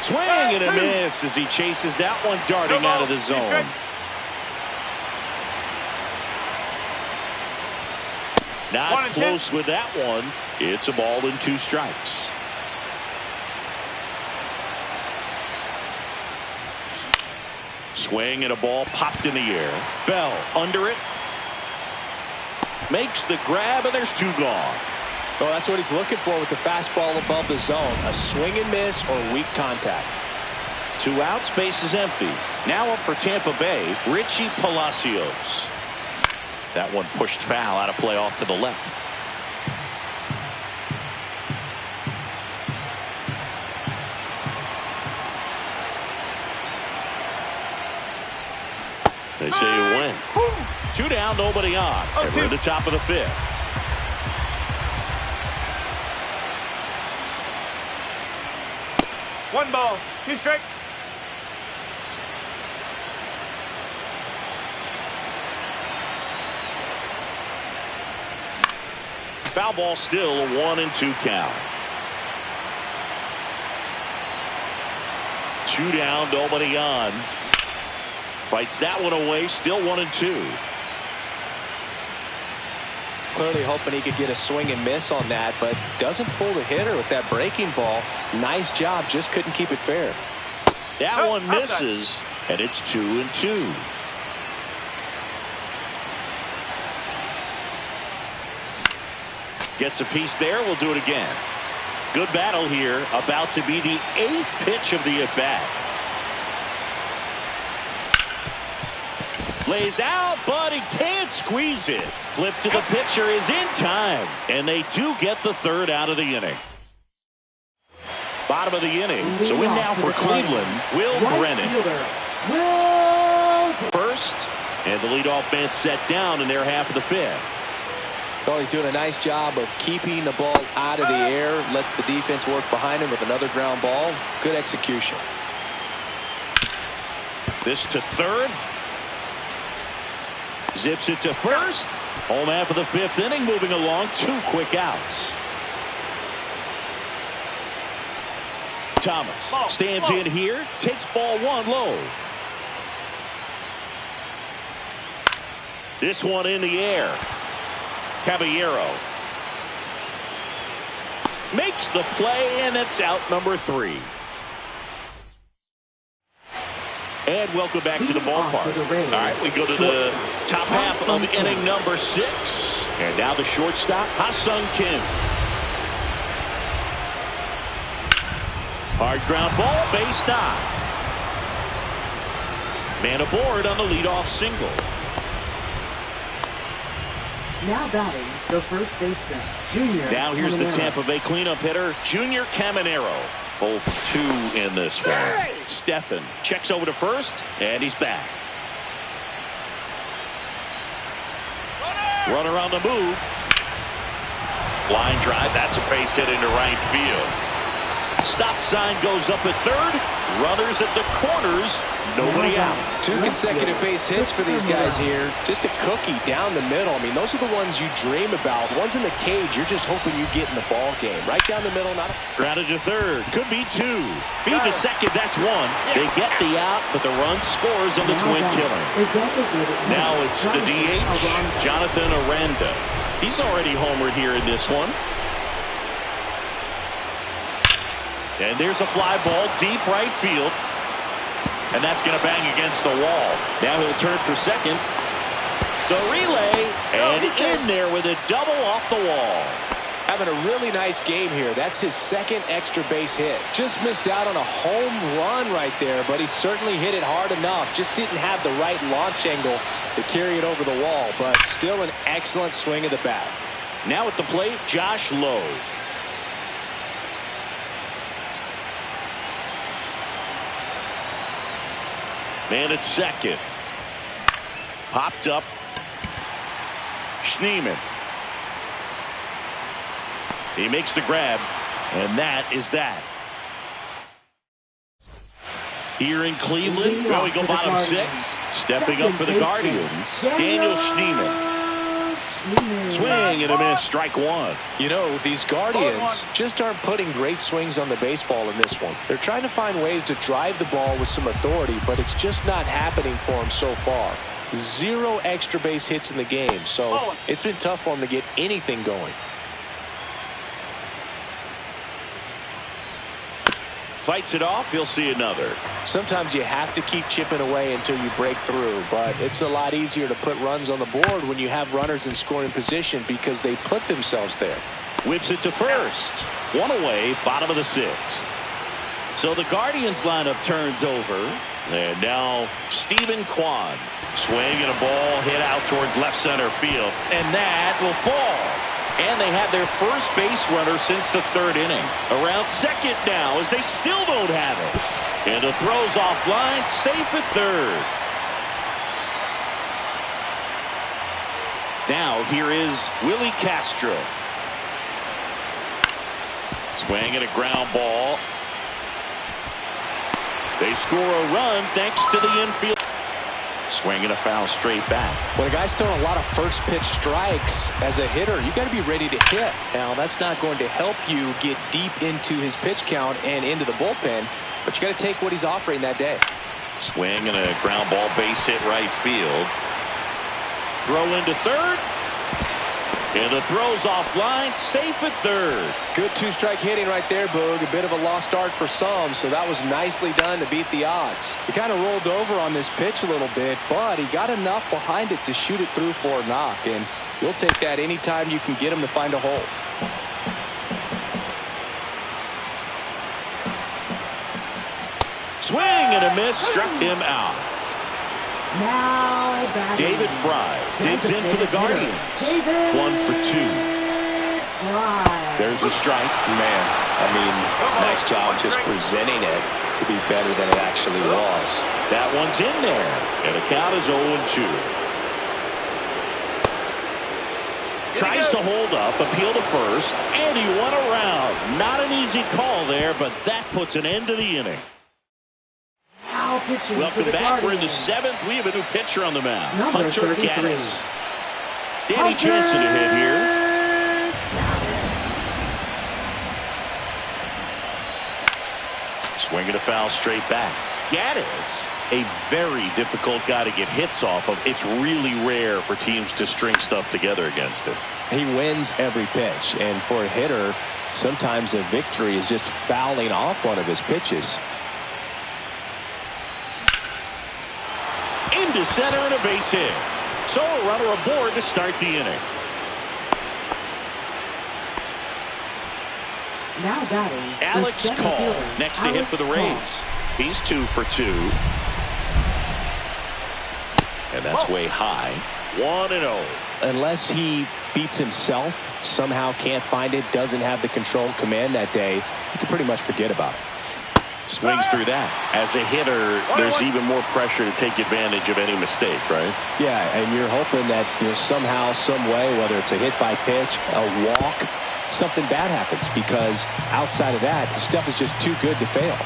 S1: Swing and a miss as he chases that one darting out of the zone. Not close with that one. It's a ball and 2 strikes. Swing and a ball popped in the air. Bell under it. Makes the grab, and there's 2 gone.
S3: Well, that's what he's looking for with the fastball above the zone. A swing and miss or weak contact.
S1: 2 outs, base is empty. Now up for Tampa Bay, Richie Palacios. That one pushed foul out of play off to the left. They say you win. 2 down, nobody on. And we're at the top of the 5th.
S4: One ball, 2 strikes.
S1: Foul ball, still a 1-2 count. 2 down, nobody on. Fights that one away, still 1-2.
S3: Clearly hoping he could get a swing and miss on that, but doesn't fool the hitter with that breaking ball. Nice job, just couldn't keep it fair.
S1: That one misses, and it's 2-2. Gets a piece there. We'll do it again. Good battle here. About to be the 8th pitch of the at-bat. Lays out, but he can't squeeze it. Flip to the pitcher is in time, and they do get the 3rd out of the inning. Bottom of the inning. So in now for Cleveland, Will Brennan. First, and the leadoff man set down in their half of the 5th.
S3: Well, he's doing a nice job of keeping the ball out of the air. Lets the defense work behind him with another ground ball. Good execution.
S1: This to 3rd. Zips it to 1st. Home half of the 5th inning, moving along. 2 quick outs. Thomas stands in here, takes ball 1 low. This one in the air. Caballero makes the play, and it's out number 3. And welcome back to the ballpark. All right, we go to the top half of inning number 6. And now the shortstop, Ha-Sung Kim. Hard ground ball, base knock. Man aboard on the leadoff single.
S2: Now batting, the first baseman, Junior.
S1: Now here's the
S2: Caminero.
S1: Tampa Bay cleanup hitter, Junior Caminero. Both 2 in this one. Stephan checks over to first, and he's back. Runner on the move. Line drive, that's a base hit into right field. Stop sign goes up at 3rd. Runners at the corners. Nobody out.
S3: 2 consecutive base hits for these guys here. Just a cookie down the middle. I mean, those are the ones you dream about. Ones in the cage, you're just hoping you get in the ball game. Right down the middle.
S1: Grounded to 3rd. Could be 2. Feed to 2nd. That's 1. They get the out, but the run scores on the twin killer. Now it's the DH, Jonathan Aranda. He's already homered here in this one. And there's a fly ball deep right field. And that's going to bang against the wall. Now he'll turn for 2nd. The relay, and in there with a double off the wall.
S3: Having a really nice game here. That's his 2nd extra base hit. Just missed out on a home run right there, but he certainly hit it hard enough. Just didn't have the right launch angle to carry it over the wall, but still an excellent swing of the bat.
S1: Now at the plate, Josh Lowe. Man at 2nd. Popped up. Schneemann. He makes the grab, and that is that. Here in Cleveland, well, we go bottom 6. Stepping up for the Guardians, Daniel Schneemann. Swing and a miss, strike 1.
S3: You know, these Guardians just aren't putting great swings on the baseball in this one. They're trying to find ways to drive the ball with some authority, but it's just not happening for them so far. 0 extra base hits in the game, so it's been tough for them to get anything going.
S1: Fights it off, he'll see another.
S3: Sometimes you have to keep chipping away until you break through, but it's a lot easier to put runs on the board when you have runners in scoring position because they put themselves there.
S1: Whips it to first. One away, bottom of the sixth. So the Guardians lineup turns over. And now Stephen Kwan. Swing and a ball hit out towards left center field. And that will fall. And they have their first base runner since the third inning. Around second now as they still don't have it. And the throw's offline, safe at third. Now here is Willie Castro. Swing and a ground ball. They score a run thanks to the infield. Swing and a foul straight back.
S3: When a guy's throwing a lot of first pitch strikes as a hitter, you got to be ready to hit. Now, that's not going to help you get deep into his pitch count and into the bullpen, but you got to take what he's offering that day.
S1: Swing and a ground ball, base hit right field. Throw into third. And the throw's offline, safe at third.
S3: Good two-strike hitting right there, Boog. A bit of a lost start for some, so that was nicely done to beat the odds. He kind of rolled over on this pitch a little bit, but he got enough behind it to shoot it through for a knock, and you'll take that anytime you can get him to find a hole.
S1: Swing and a miss, struck him out.
S2: Now
S1: David Fry digs in for the Guardians. 1 for 2. There's a strike.
S3: Man, I mean, nice job just presenting it to be better than it actually was.
S1: That one's in there, and the count is 0-2. Tries to hold up, appeal to first, and he won around. Not an easy call there, but that puts an end to the inning. Welcome back. We're in the seventh. We have a new pitcher on the mound. Hunter Gaddis. Danny Jansen to hit here. Swinging a foul straight back. Gaddis, a very difficult guy to get hits off of. It's really rare for teams to string stuff together against him.
S3: He wins every pitch, and for a hitter, sometimes a victory is just fouling off one of his pitches.
S1: Into center and a base hit. So a runner aboard to start the inning.
S2: Now batting,
S1: Alex Call next to hit for the Rays. He's 2 for 2. And that's way high. 1-0.
S3: Unless he beats himself, somehow can't find it, doesn't have the control command that day, you can pretty much forget about it.
S1: Swings through that. As a hitter, there's even more pressure to take advantage of any mistake, right?
S3: Yeah, and you're hoping that somehow, some way, whether it's a hit by pitch, a walk, something bad happens, because outside of that, the stuff is just too good to fail.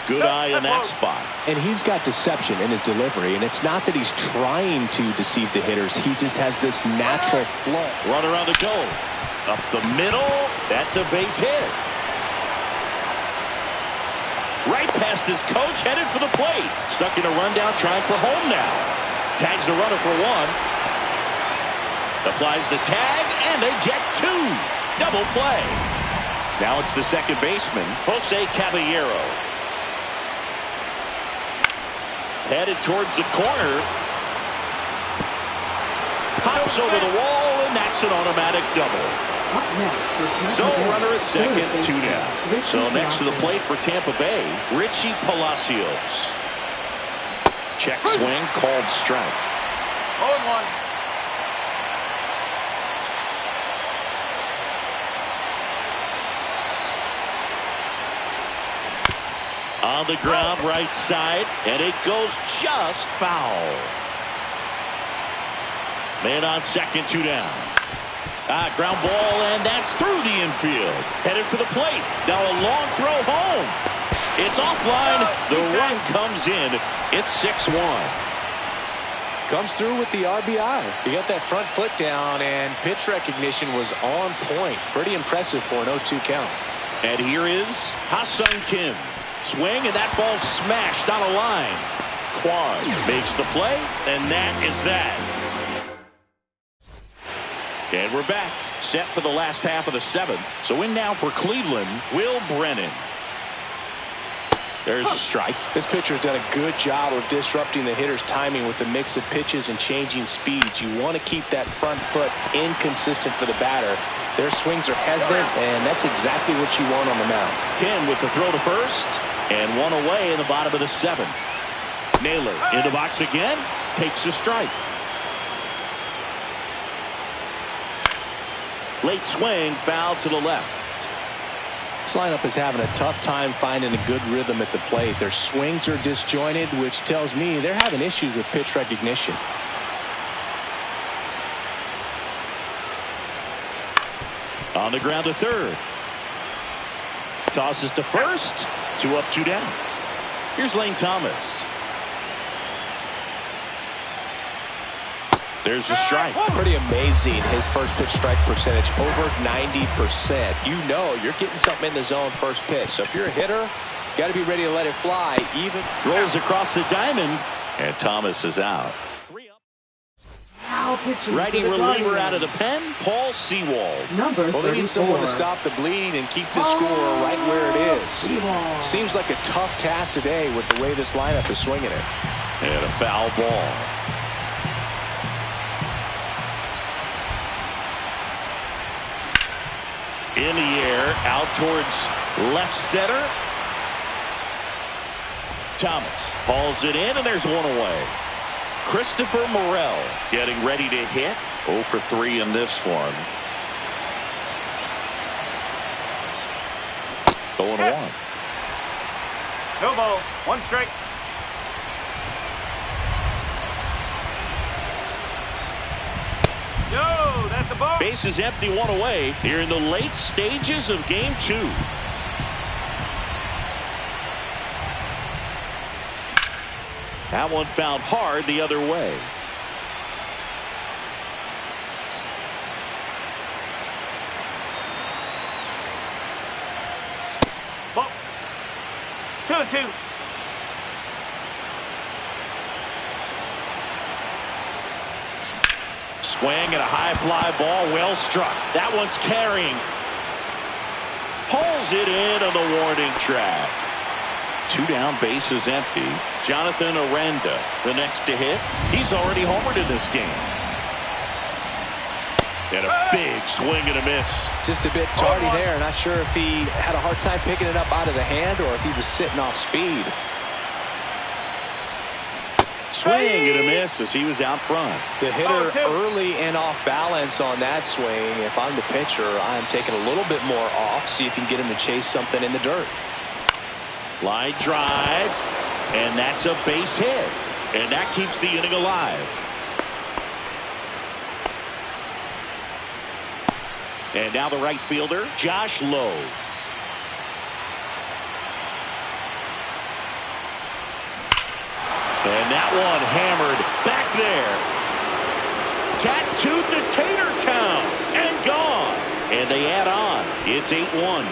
S1: Good eye in that spot.
S3: And he's got deception in his delivery, and it's not that he's trying to deceive the hitters. He just has this natural flow.
S1: Runner on the go. Up the middle. That's a base hit. Right past his coach, headed for the plate. Stuck in a rundown, trying for home now. Tags the runner for 1. Applies the tag, and they get 2. Double play. Now it's the second baseman, Jose Caballero. Headed towards the corner. Pops over the wall, and that's an automatic double. So runner at second, 2 down. So next to the plate for Tampa Bay, Richie Palacios. Check swing, called strike.
S4: 0-1.
S1: On the ground, right side, and it goes just foul. Man on second, 2 down. Ground ball, and that's through the infield. Headed for the plate. Now a long throw home. It's offline. The run comes in. It's 6-1.
S3: Comes through with the RBI. He got that front foot down, and pitch recognition was on point. Pretty impressive for an 0-2 count.
S1: And here is Ha-Seong Kim. Swing, and that ball smashed on a line. Kwan makes the play, and that is that. And we're back, set for the last half of the 7th. So in now for Cleveland, Will Brennan. There's a strike.
S3: This pitcher's done a good job of disrupting the hitter's timing with the mix of pitches and changing speeds. You want to keep that front foot inconsistent for the batter. Their swings are hesitant, and that's exactly what you want on the mound.
S1: Ken with the throw to first, and one away in the bottom of the seventh. Naylor in the box again, takes a strike. Late swing, foul to the left.
S3: This lineup is having a tough time finding a good rhythm at the plate. Their swings are disjointed, which tells me they're having issues with pitch recognition.
S1: On the ground to third. Tosses to first. 2 up, 2 down. Here's Lane Thomas. There's a strike.
S3: Pretty amazing, his first pitch strike percentage, over 90%. You know you're getting something in the zone first pitch. So if you're a hitter, you got to be ready to let it fly. Even
S1: rolls across the diamond, and Thomas is out. 3 up. Righty reliever out of the pen, Paul Sewald.
S3: Well, they need someone to stop the bleeding and keep the score right where it is. Seems like a tough task today with the way this lineup is swinging it.
S1: And a foul ball. In the air, out towards left center. Thomas hauls it in, and there's one away. Christopher Morel getting ready to hit. 0 for 3 in this one. 0-1.
S4: No ball. 1 strike. No, that's a ball.
S1: Base is empty, 1 away here in the late stages of game 2. That one found hard the other way.
S4: Ball. 2-2.
S1: Swing and a high fly ball, well struck. That one's carrying. Pulls it in on the warning track. 2 down, base is empty. Jonathan Aranda, the next to hit. He's already homered in this game. And a big swing and a miss.
S3: Just a bit tardy there. Not sure if he had a hard time picking it up out of the hand or if he was sitting off speed.
S1: Swing and a miss as he was out front.
S3: The hitter early and off balance on that swing. If I'm the pitcher, I'm taking a little bit more off. See if you can get him to chase something in the dirt.
S1: Line drive, and that's a base hit. And that keeps the inning alive. And now the right fielder, Josh Lowe. And that one hammered back there. Tattooed to Tatertown and gone. And they add on. It's 8-1.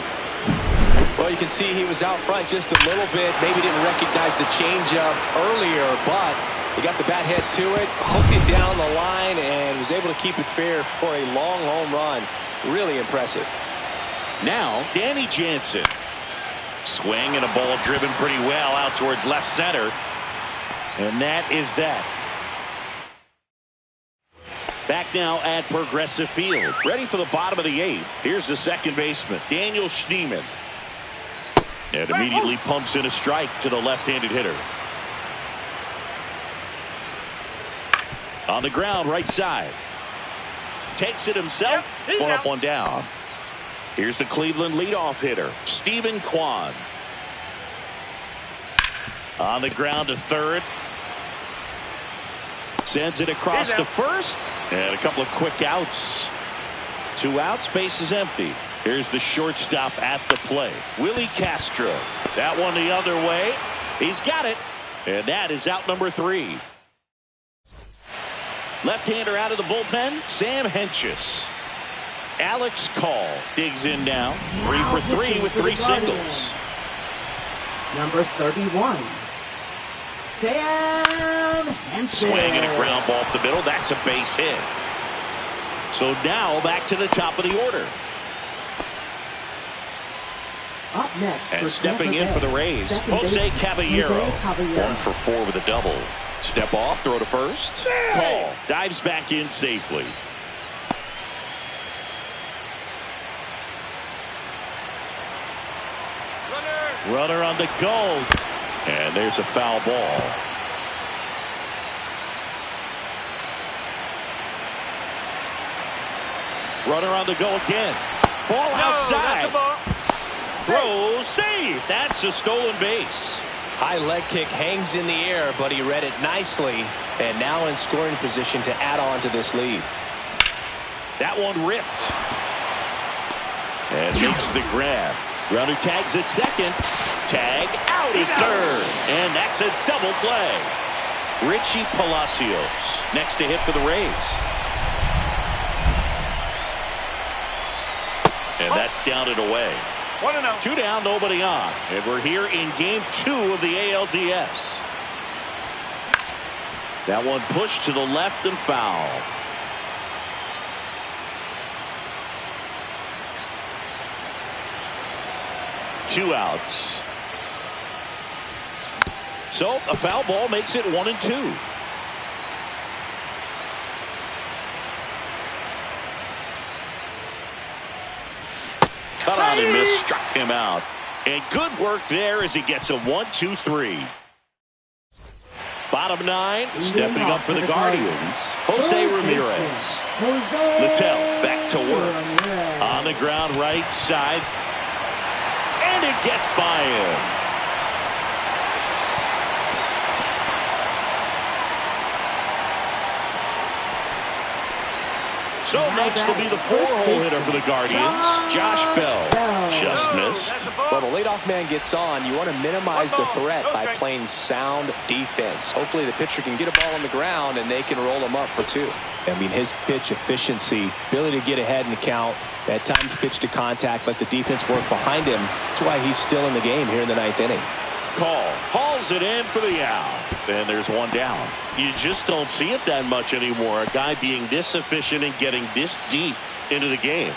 S3: Well, you can see he was out front just a little bit. Maybe didn't recognize the changeup earlier, but he got the bat head to it, hooked it down the line, and was able to keep it fair for a long home run. Really impressive.
S1: Now, Danny Jansen. Swing and a ball driven pretty well out towards left center. And that is that. Back now at Progressive Field. Ready for the bottom of the 8th. Here's the second baseman, Daniel Schneemann. And immediately pumps in a strike to the left-handed hitter. On the ground, right side. Takes it himself. 1 up, 1 down. Here's the Cleveland leadoff hitter, Stephen Kwan. On the ground to third. Sends it across to first. And a couple of quick outs. 2 outs, base is empty. Here's the shortstop at the plate, Willie Castro. That one the other way. He's got it. And that is out number 3. Left-hander out of the bullpen, Sam Hentges. Alex Call digs in now. 3 for 3 with 3 singles.
S2: Number 31. Sam Hentges.
S1: Swing and a ground ball up the middle. That's a base hit. So now back to the top of the order.
S2: Up next,
S1: And
S2: for
S1: stepping
S2: Tampa
S1: in for the
S2: Bay,
S1: Rays,
S2: second
S1: Jose
S2: baseman,
S1: Caballero.
S2: Jose Caballero.
S1: 1 for 4 with a double. Step off, throw to first. Paul dives back in safely. Runner on the go. And there's a foul ball. Runner on the go again. Ball outside. Throw, save. That's a stolen base.
S3: High leg kick hangs in the air, but he read it nicely. And now in scoring position to add on to this lead.
S1: That one ripped. And makes the grab. Runner tags at second. Tag out at third. And that's a double play. Richie Palacios next to hit for the Rays. And that's down and away.
S4: 1-0.
S1: 2 down, nobody on. And we're here in game 2 of the ALDS. That one pushed to the left and foul. Two outs. So a foul ball makes it 1-2. Cut on and miss, struck him out. And good work there as he gets a 1-2-3. Bottom 9, stepping up for the Guardians, Jose Ramirez. Littell back to work. On the ground right side. And it gets by him. So next will be the 4-hole hitter for the Guardians, Josh Bell. Just missed.
S3: Well, the leadoff man gets on. You want to minimize the threat by playing sound defense. Hopefully the pitcher can get a ball on the ground and they can roll him up for 2. I mean, his pitch efficiency, ability to get ahead in the count, at times pitch to contact, let the defense work behind him. That's why he's still in the game here in the 9th inning.
S1: Call hauls it in for the out. And there's one down. You just don't see it that much anymore. A guy being this efficient and getting this deep into the game.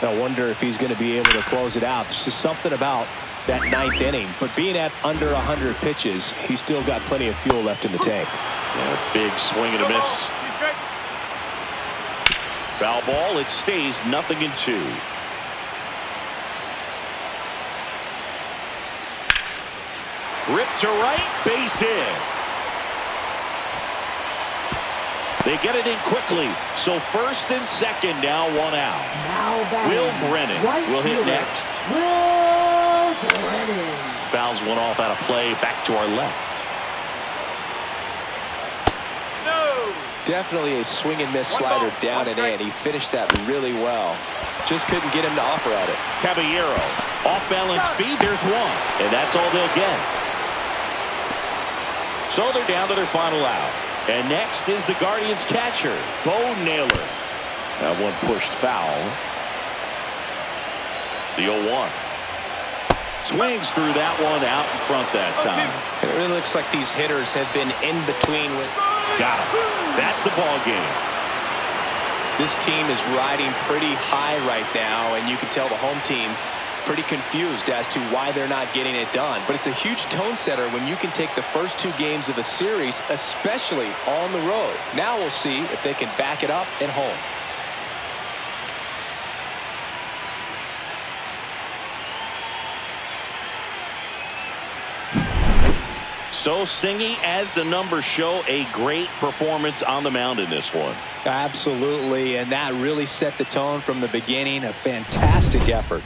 S3: I wonder if he's going to be able to close it out. There's just something about that 9th inning. But being at under 100 pitches, he's still got plenty of fuel left in the tank.
S1: Yeah, big swing and a miss. Foul ball. It stays 0-2. Ripped to right, base hit. They get it in quickly. So first and second now, 1 out.
S2: Now
S1: Will Brennan will hit next.
S2: Will Brennan.
S1: Fouls one off out of play. Back to our left.
S3: Definitely a swing and miss slider down and in. He finished that really well. Just couldn't get him to offer at it.
S1: Caballero. Off balance feed. There's one. And that's all they'll get. So they're down to their final out. And next is the Guardians catcher, Bo Naylor. That one pushed foul. The 0-1. Swings through that one out in front that time.
S3: It really looks like these hitters have been in between with.
S1: Got him. That's the ball game.
S3: This team is riding pretty high right now, and you can tell the home team pretty confused as to why they're not getting it done. But it's a huge tone setter when you can take the first 2 games of a series, especially on the road. Now we'll see if they can back it up at home.
S1: So Singy, as the numbers show, a great performance on the mound in this one.
S3: Absolutely, and that really set the tone from the beginning. A fantastic effort.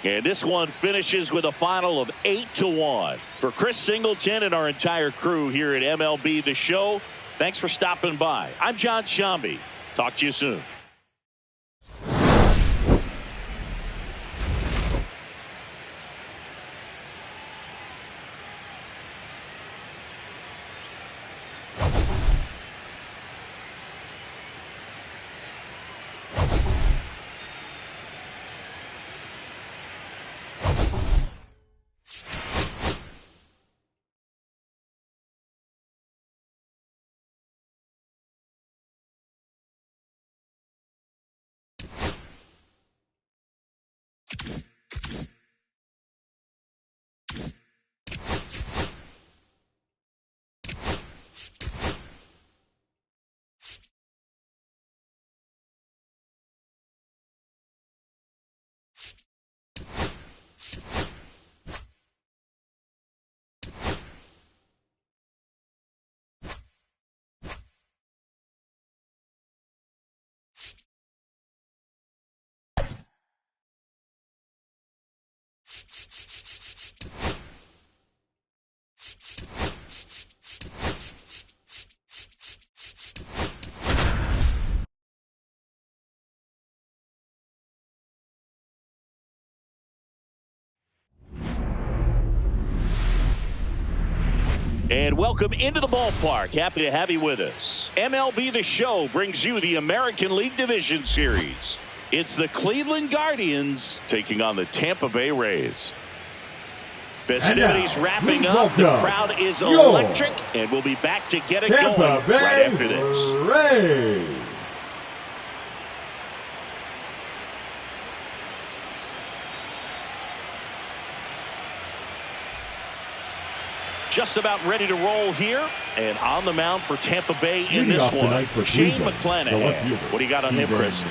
S1: And this one finishes with a final of 8-1. For Chris Singleton and our entire crew here at MLB The Show, thanks for stopping by. I'm John Shambi. Talk to you soon. And welcome into the ballpark. Happy to have you with us. MLB The Show brings you the American League Division Series. It's the Cleveland Guardians taking on the Tampa Bay Rays. Festivities wrapping up. The crowd is electric, and we'll be back to get it going right after this.
S6: Rays.
S1: Just about ready to roll here, and on the mound for Tampa Bay in this one, Shane McClanahan. What do you got on him, Chris?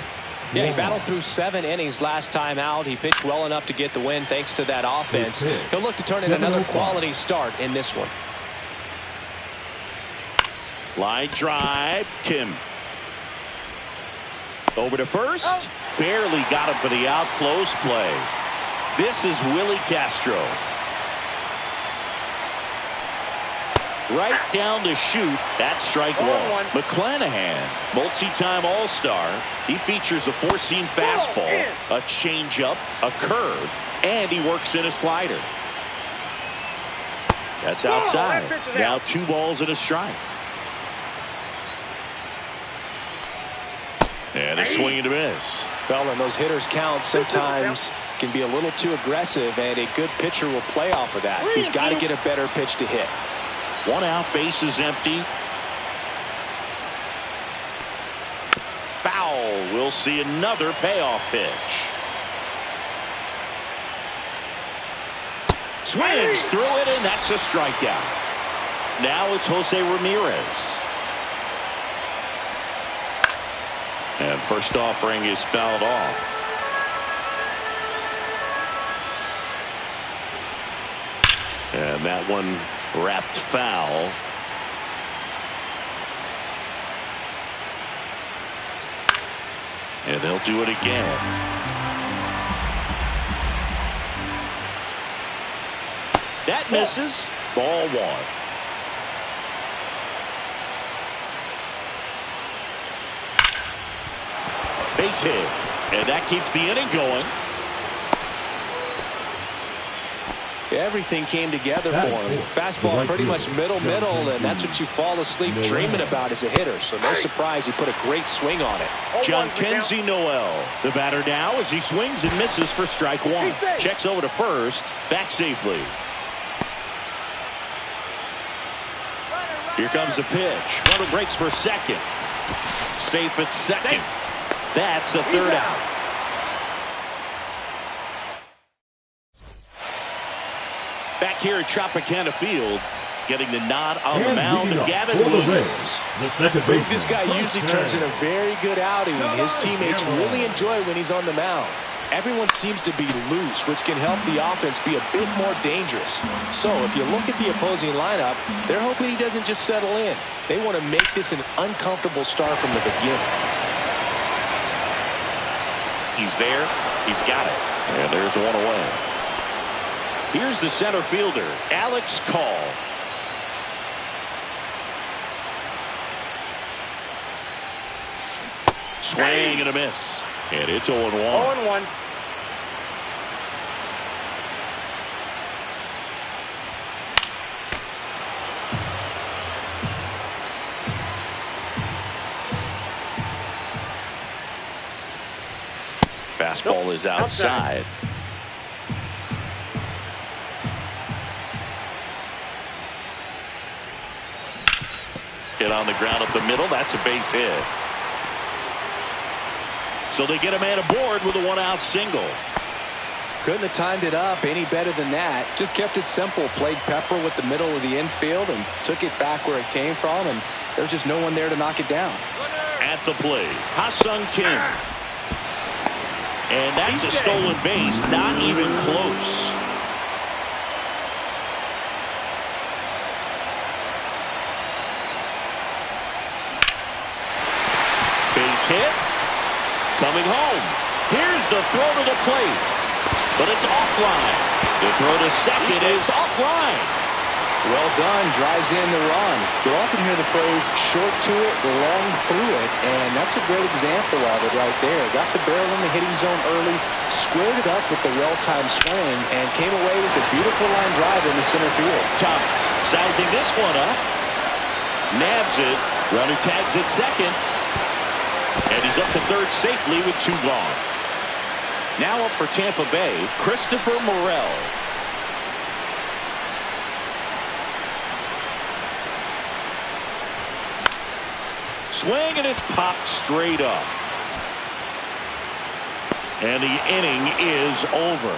S3: Yeah, he battled through 7 innings last time out. He pitched well enough to get the win thanks to that offense. He'll look to turn in another quality start in this one.
S1: Line drive, Kim. Over to first. Barely got him for the out. Close play. This is Willie Castro. Right down to shoot. That's strike one. McClanahan, multi-time All-Star. He features a four-seam fastball, a changeup, a curve, and he works in a slider. That's outside. Now 2 balls and a strike. And a swing and a miss.
S3: Well, and those hitters count sometimes can be a little too aggressive, and a good pitcher will play off of that. He's got to get a better pitch to hit.
S1: 1 out, bases empty. Foul. We'll see another payoff pitch. Swings through it, and that's a strikeout. Now it's Jose Ramirez. And first offering is fouled off. And that one wrapped foul. And they'll do it again. That misses. Ball 1. Base hit. And that keeps the inning going.
S3: Everything came together for him. Fastball pretty much middle, and that's what you fall asleep dreaming about as a hitter. So no surprise he put a great swing on it.
S1: John Kenzie Noel, the batter now as he swings and misses for strike 1. Checks over to first, back safely. Here comes the pitch. Runner breaks for second. Safe at second. That's the 3rd out. Back here at Tropicana Field, getting the nod on the mound, Gavin Williams.
S3: This guy usually turns in a very good outing. His teammates really enjoy when he's on the mound. Everyone seems to be loose, which can help the offense be a bit more dangerous. So if you look at the opposing lineup, they're hoping he doesn't just settle in. They want to make this an uncomfortable start from the beginning.
S1: He's there. He's got it. And there's one away. Here's the center fielder, Alex Call. Swing and a miss. And it's 0-1.
S4: 0-1.
S1: Fastball is outside. Hit on the ground up the middle. That's a base hit. So they get a man aboard with a 1-out single.
S3: Couldn't have timed it up any better than that. Just kept it simple. Played pepper with the middle of the infield and took it back where it came from, and there's just no one there to knock it down.
S1: At the plate, Ha-Sung Kim. And that's a stolen base. Not even close. Base hit. Coming home. Here's the throw to the plate. But it's offline. The throw to second is offline.
S3: Well done. Drives in the run. You'll often hear the the phrase short to it, long through it, and that's a great example of it right there. Got the barrel in the hitting zone early, squared it up with the well-timed swing, and came away with a beautiful line drive in the center field.
S1: Thomas sizing this one up. Nabs it. Runner tags at second. And he's up to third safely with 2 gone. Now up for Tampa Bay, Christopher Morel. Swing, and it's popped straight up. And the inning is over.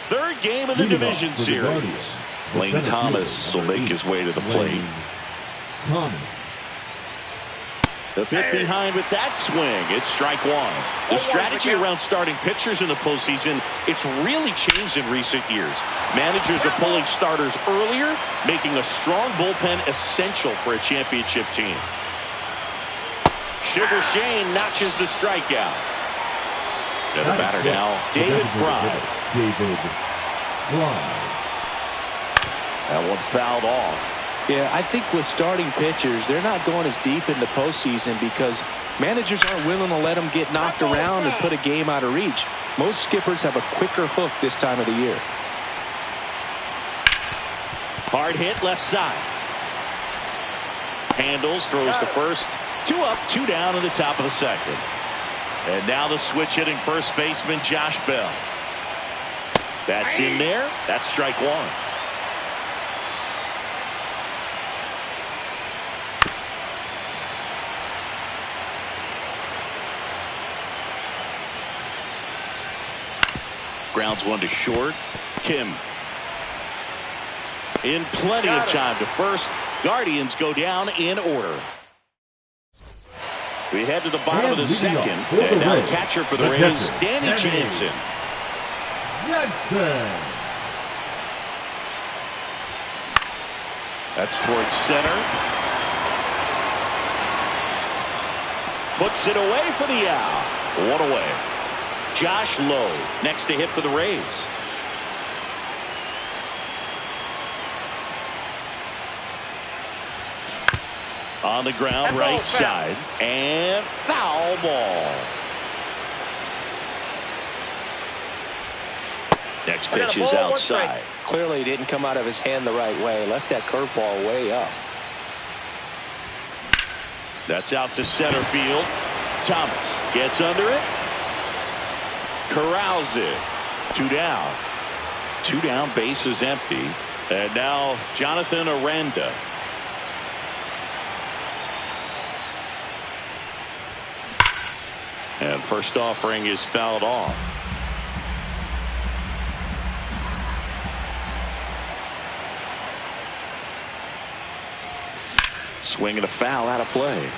S1: Third game of the division series. Lane Thomas will make his way to the plate. A bit behind with that swing. It's strike one. The strategy around starting pitchers in the postseason, it's really changed in recent years. Managers are pulling starters earlier, making a strong bullpen essential for a championship team. Sugar Shane notches the strikeout. And the batter now, David Fry. That one fouled off.
S3: Yeah, I think with starting pitchers, they're not going as deep in the postseason because managers aren't willing to let them get knocked around and put a game out of reach. Most skippers have a quicker hook this time of the year.
S1: Hard hit left side. Handles, throws to first. 2 up, 2 down in the top of the second. And now the switch hitting first baseman Josh Bell. That's in there. That's strike one. Grounds one to short. Kim. In plenty of time to first. Guardians go down in order. We head to the bottom of the second. And now the catcher for the Rays, Danny Jansen. That's towards center. Puts it away for the out. One away. Josh Lowe next to hit for the Rays. On the ground, right side, and foul ball. Next pitch is outside.
S3: Clearly he didn't come out of his hand the right way. Left that curveball way up.
S1: That's out to center field. Thomas gets under it. Corrals it. 2 down. 2 down, base is empty. And now Jonathan Aranda. And first offering is fouled off. Swing and a foul out of play.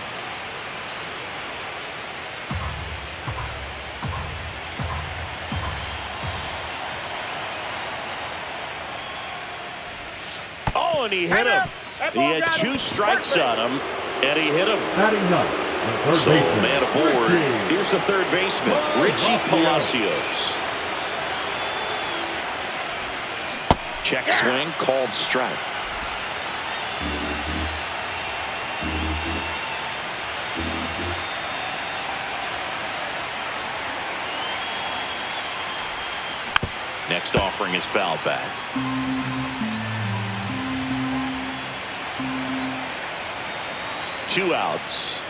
S1: Oh, and he hit him. He had 2 strikes on him, and he hit him. So, man aboard. Here's the third baseman, Richie Palacios. Check swing, called strike. Next offering is foul back. Two outs.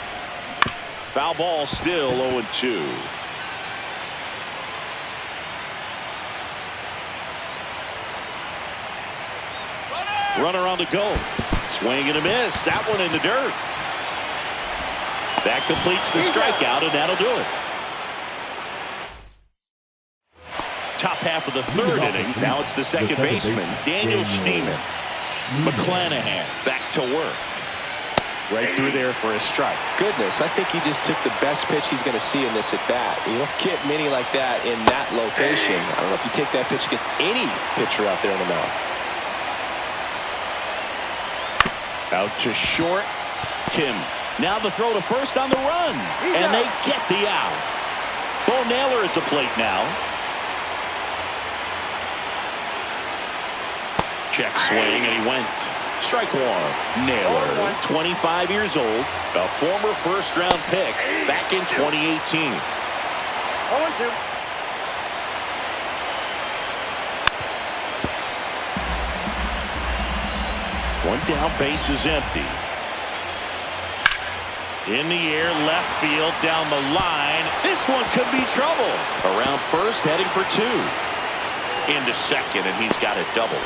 S1: Foul ball still 0-2. Runner on the go. Swing and a miss. That one in the dirt. That completes the strikeout, and that'll do it. Top half of the third inning. Now it's the second baseman, Daniel Schneemann. McClanahan back to work. Right through there for a strike.
S3: Goodness, I think he just took the best pitch he's going to see in this at bat. You don't get many like that in that location. I don't know if you take that pitch against any pitcher out there in the mound.
S1: Out to short. Kim. Now the throw to first on the run. And they get the out. Bo Naylor at the plate now. Check swing, and he went. Strike one. Naylor, 25 years old, a former first-round pick back in 2018.
S4: 0-2.
S1: One down, base is empty. In the air, left field, down the line. This one could be trouble. Around first, heading for two. Into second, and he's got it double.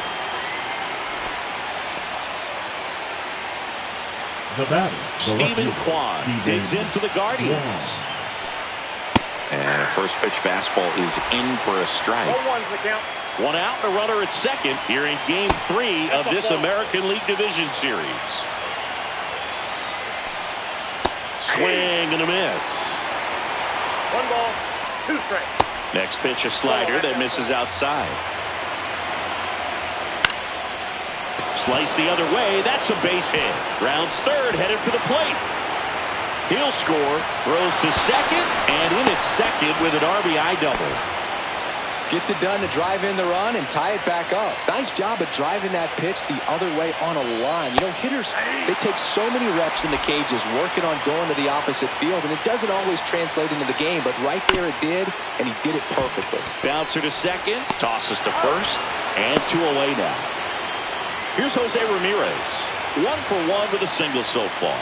S6: The batter,
S1: Stephen Kwan digs in for the Guardians. And a first pitch fastball is in for a strike.
S4: 0-1's the count.
S1: One out, a runner at second here in Game 3 of this American League Division Series. Swing and a miss.
S4: 1 ball, 2 strikes.
S1: Next pitch, a slider that misses outside. Slice the other way. That's a base hit. Rounds third, headed for the plate. He'll score, throws to second, and in at second with an RBI double.
S3: Gets it done to drive in the run and tie it back up. Nice job of driving that pitch the other way on a line. You know, hitters, they take so many reps in the cages working on going to the opposite field, and it doesn't always translate into the game, but right there it did, and he did it perfectly.
S1: Bouncer to second, tosses to first, and 2 away now. Here's Jose Ramirez. 1 for 1 with a single so far.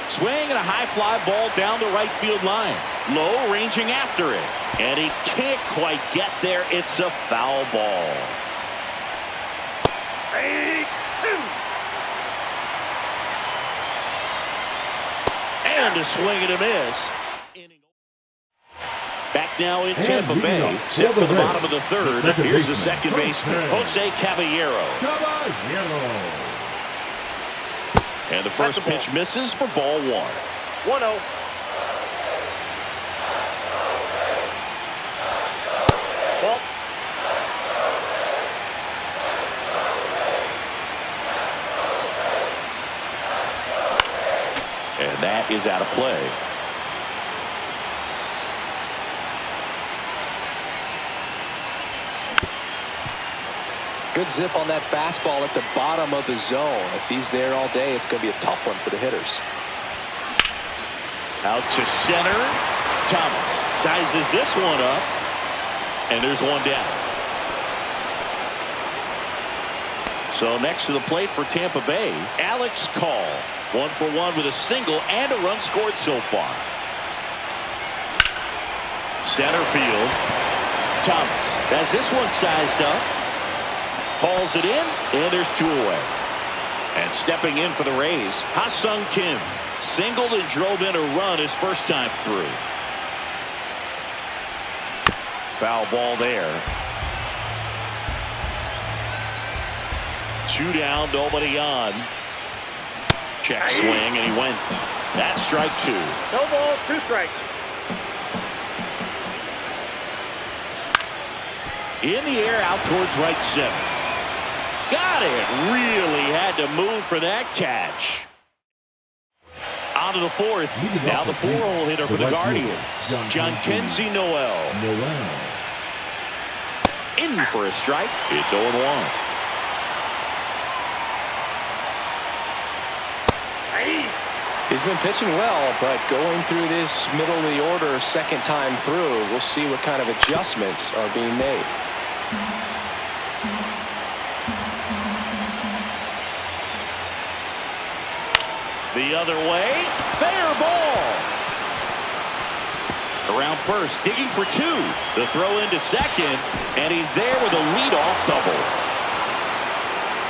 S1: Swing and a high fly ball down the right field line. Low, ranging after it. And he can't quite get there. It's a foul ball.
S4: 3-2.
S1: And a swing and a miss. Back now in Tampa Bay. Set for the bottom of the third. Here's the second baseman, Jose Caballero. And the first pitch misses for ball 1.
S4: 1-0. Ball.
S1: And that is out of play.
S3: Good zip on that fastball at the bottom of the zone. If he's there all day, it's going to be a tough one for the hitters.
S1: Out to center. Thomas sizes this one up. And there's one down. So next to the plate for Tampa Bay, Alex Call. 1 for 1 with a single and a run scored so far. Center field. Thomas has this one sized up. Hauls it in, and there's 2 away. And stepping in for the Rays, Ha-Sung Kim. Singled and drove in a run his first time through. Foul ball there. 2 down, nobody on. Check swing, and he went. That's strike 2.
S4: No ball, 2 strikes.
S1: In the air, out towards right center. Got it. Really had to move for that catch. On to the fourth. Now the 4-hole hitter for the Guardians, John Kenzie Noel. In for a strike. It's 0-1.
S3: He's been pitching well, but going through this middle of the order second time through, we'll see what kind of adjustments are being made.
S1: The other way. Fair ball. Around first, digging for 2. The throw into second, and he's there with a leadoff double.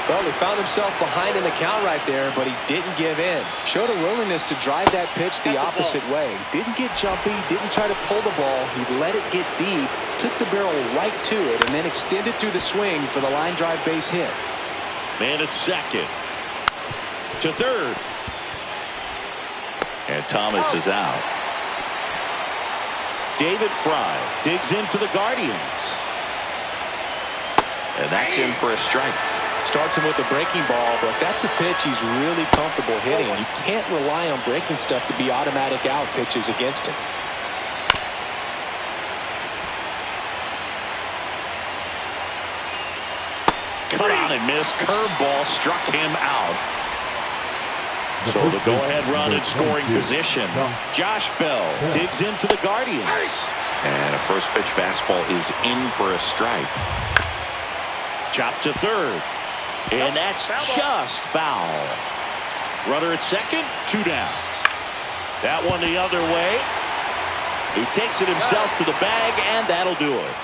S3: Well, he found himself behind in the count right there, but he didn't give in. Showed a willingness to drive that pitch the opposite way. Didn't get jumpy, didn't try to pull the ball. He let it get deep, took the barrel right to it, and then extended through the swing for the line drive base hit.
S1: Man at second. To third. And Thomas is out. David Fry digs in for the Guardians. And that's in for a strike.
S3: Starts him with a breaking ball, but that's a pitch he's really comfortable hitting. You can't rely on breaking stuff to be automatic out pitches against him.
S1: Cut and miss. Curveball struck him out. So the go-ahead run in scoring position. Josh Bell digs in for the Guardians.
S5: And a first pitch fastball is in for a strike.
S1: Chop to third. And that's just foul. Runner at second, 2 down. That one the other way. He takes it himself to the bag, and that'll do it.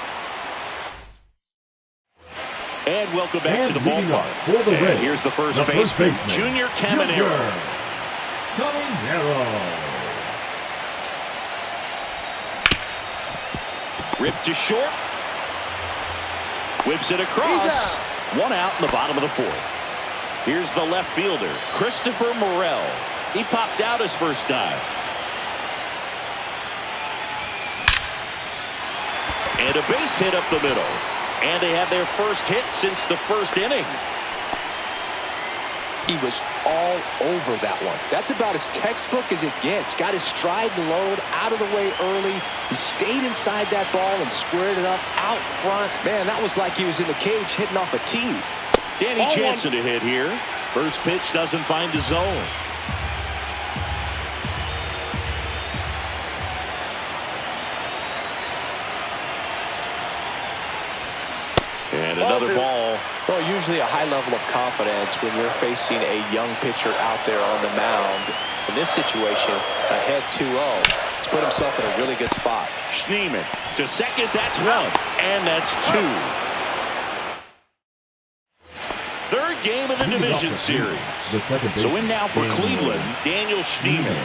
S1: And welcome back to the ballpark. And here's the first baseman, Junior Caminero. Ripped to short. Whips it across. 1 out in the bottom of the 4th. Here's the left fielder, Christopher Morel. He popped out his first time. And a base hit up the middle. And they have their first hit since the first inning.
S3: He was all over that one. That's about as textbook as it gets. Got his stride and load out of the way early. He stayed inside that ball and squared it up out front. Man, that was like he was in the cage hitting off a tee.
S1: Danny Jansen to hit here. First pitch doesn't find the zone. And another ball.
S3: Well, usually a high level of confidence when you're facing a young pitcher out there on the mound. In this situation, ahead 2-0. He's put himself in a really good spot.
S1: Schneemann to second. That's 1. And that's 2. Third game of the division series. So in now for Cleveland, Daniel Schneemann.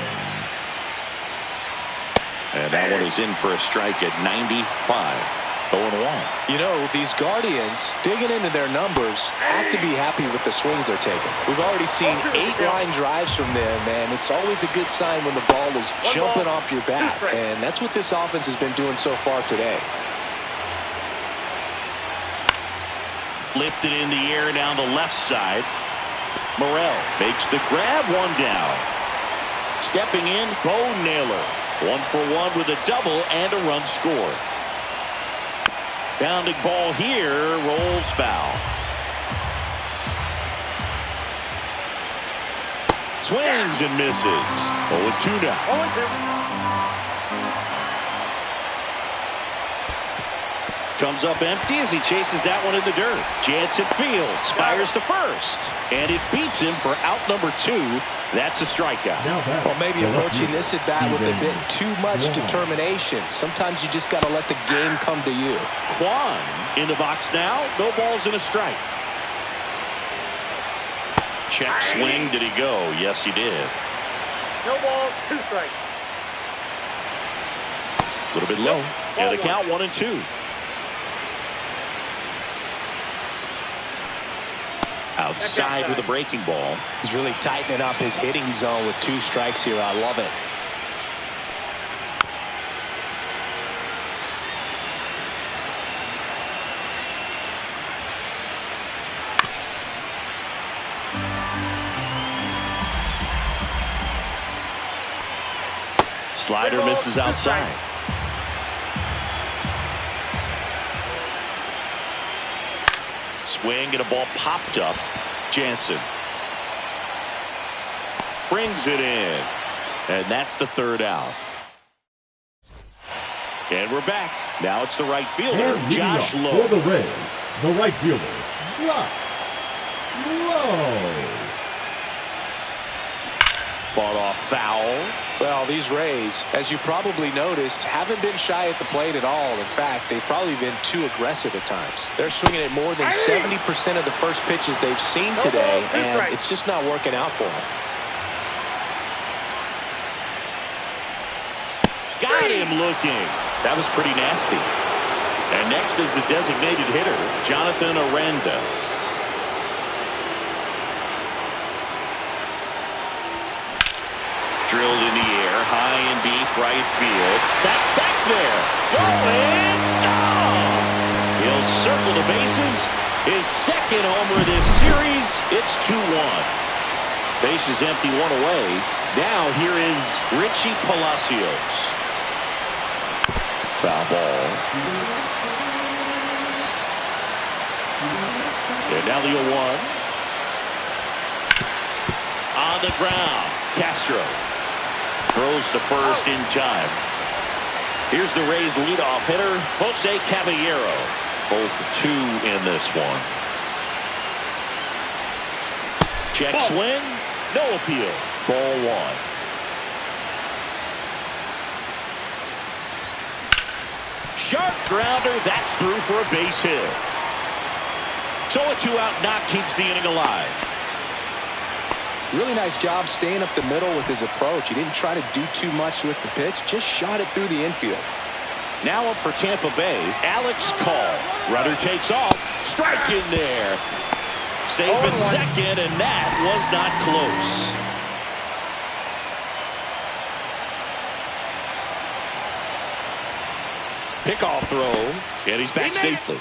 S5: And that one is in for a strike at 95. 0-1.
S3: You know, these Guardians, digging into their numbers, have to be happy with the swings they're taking. We've already seen 8 line drives from them, and it's always a good sign when the ball is jumping off your bat. And that's what this offense has been doing so far today.
S1: Lifted in the air down the left side. Morel makes the grab. 1 down. Stepping in, Bo Naylor. 1 for 1 with a double and a run scored. Bounding ball here, rolls foul. Swings and misses. 0-2 now.
S4: 0-2.
S1: Comes up empty as he chases that one in the dirt. Jansen fields, fires to first, and it beats him for out number 2. That's a strikeout.
S3: Well, maybe approaching this at bat with a bit too much determination. Sometimes you just got to let the game come to you.
S1: Kwan in the box now. No balls and a strike. Check swing. Did he go? Yes, he did.
S4: No balls, 2 strikes.
S1: A little bit low. And the count 1-2. Outside with a breaking ball.
S3: He's really tightening up his hitting zone with 2 strikes here. I love it.
S1: Slider misses outside. Swing and a ball popped up. Jansen brings it in, and that's the 3rd out. And we're back. Now it's the right fielder, Josh Lowe.
S6: For the Rays, the right fielder, Josh Lowe.
S1: Fought off foul.
S3: Well, these Rays, as you probably noticed, haven't been shy at the plate at all. In fact, they've probably been too aggressive at times. They're swinging at more than 70% of the first pitches they've seen today, and it's just not working out for them.
S1: Got him looking. That was pretty nasty. And next is the designated hitter, Jonathan Aranda. Drilled in the air, high and deep right field. That's back there. Going down. He'll circle the bases. His 2nd homer of this series. It's 2-1. Bases empty, 1 away. Now here is Richie Palacios. Foul ball. And now the 0-1. On the ground. Castro throws to first in time. Here's the Rays leadoff hitter, Jose Caballero. 0 for 2 in this one. Check swing. No appeal. Ball 1. Sharp grounder. That's through for a base hit. So a 2-out knock keeps the inning alive.
S3: Really nice job staying up the middle with his approach. He didn't try to do too much with the pitch, just shot it through the infield.
S1: Now up for Tampa Bay, Alex Call. Runner takes off. Strike in there. Safe at second, and that was not close. Pickoff throw, and he's back safely.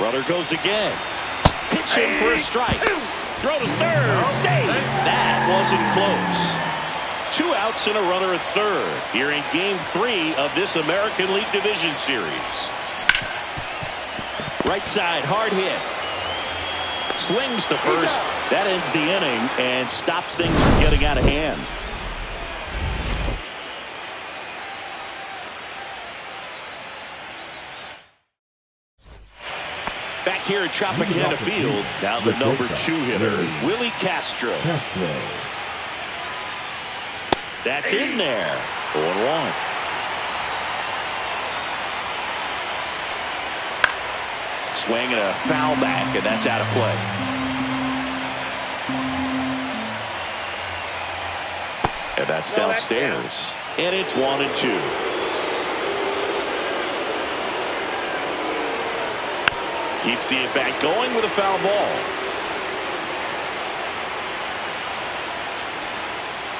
S1: Runner goes again. Pitch in for a strike. Throw to third. Save. That wasn't close. 2 outs and a runner at third here in Game 3 of this American League Division Series. Right side, hard hit. Slings to first. That ends the inning and stops things from getting out of hand. Back here at Tropicana Field, now the number 2 hitter, Willie Castro. That's in there. 0-1. Swing and a foul back, and that's out of play. And that's downstairs. And it's 1-2. Keeps the at-bat going with a foul ball.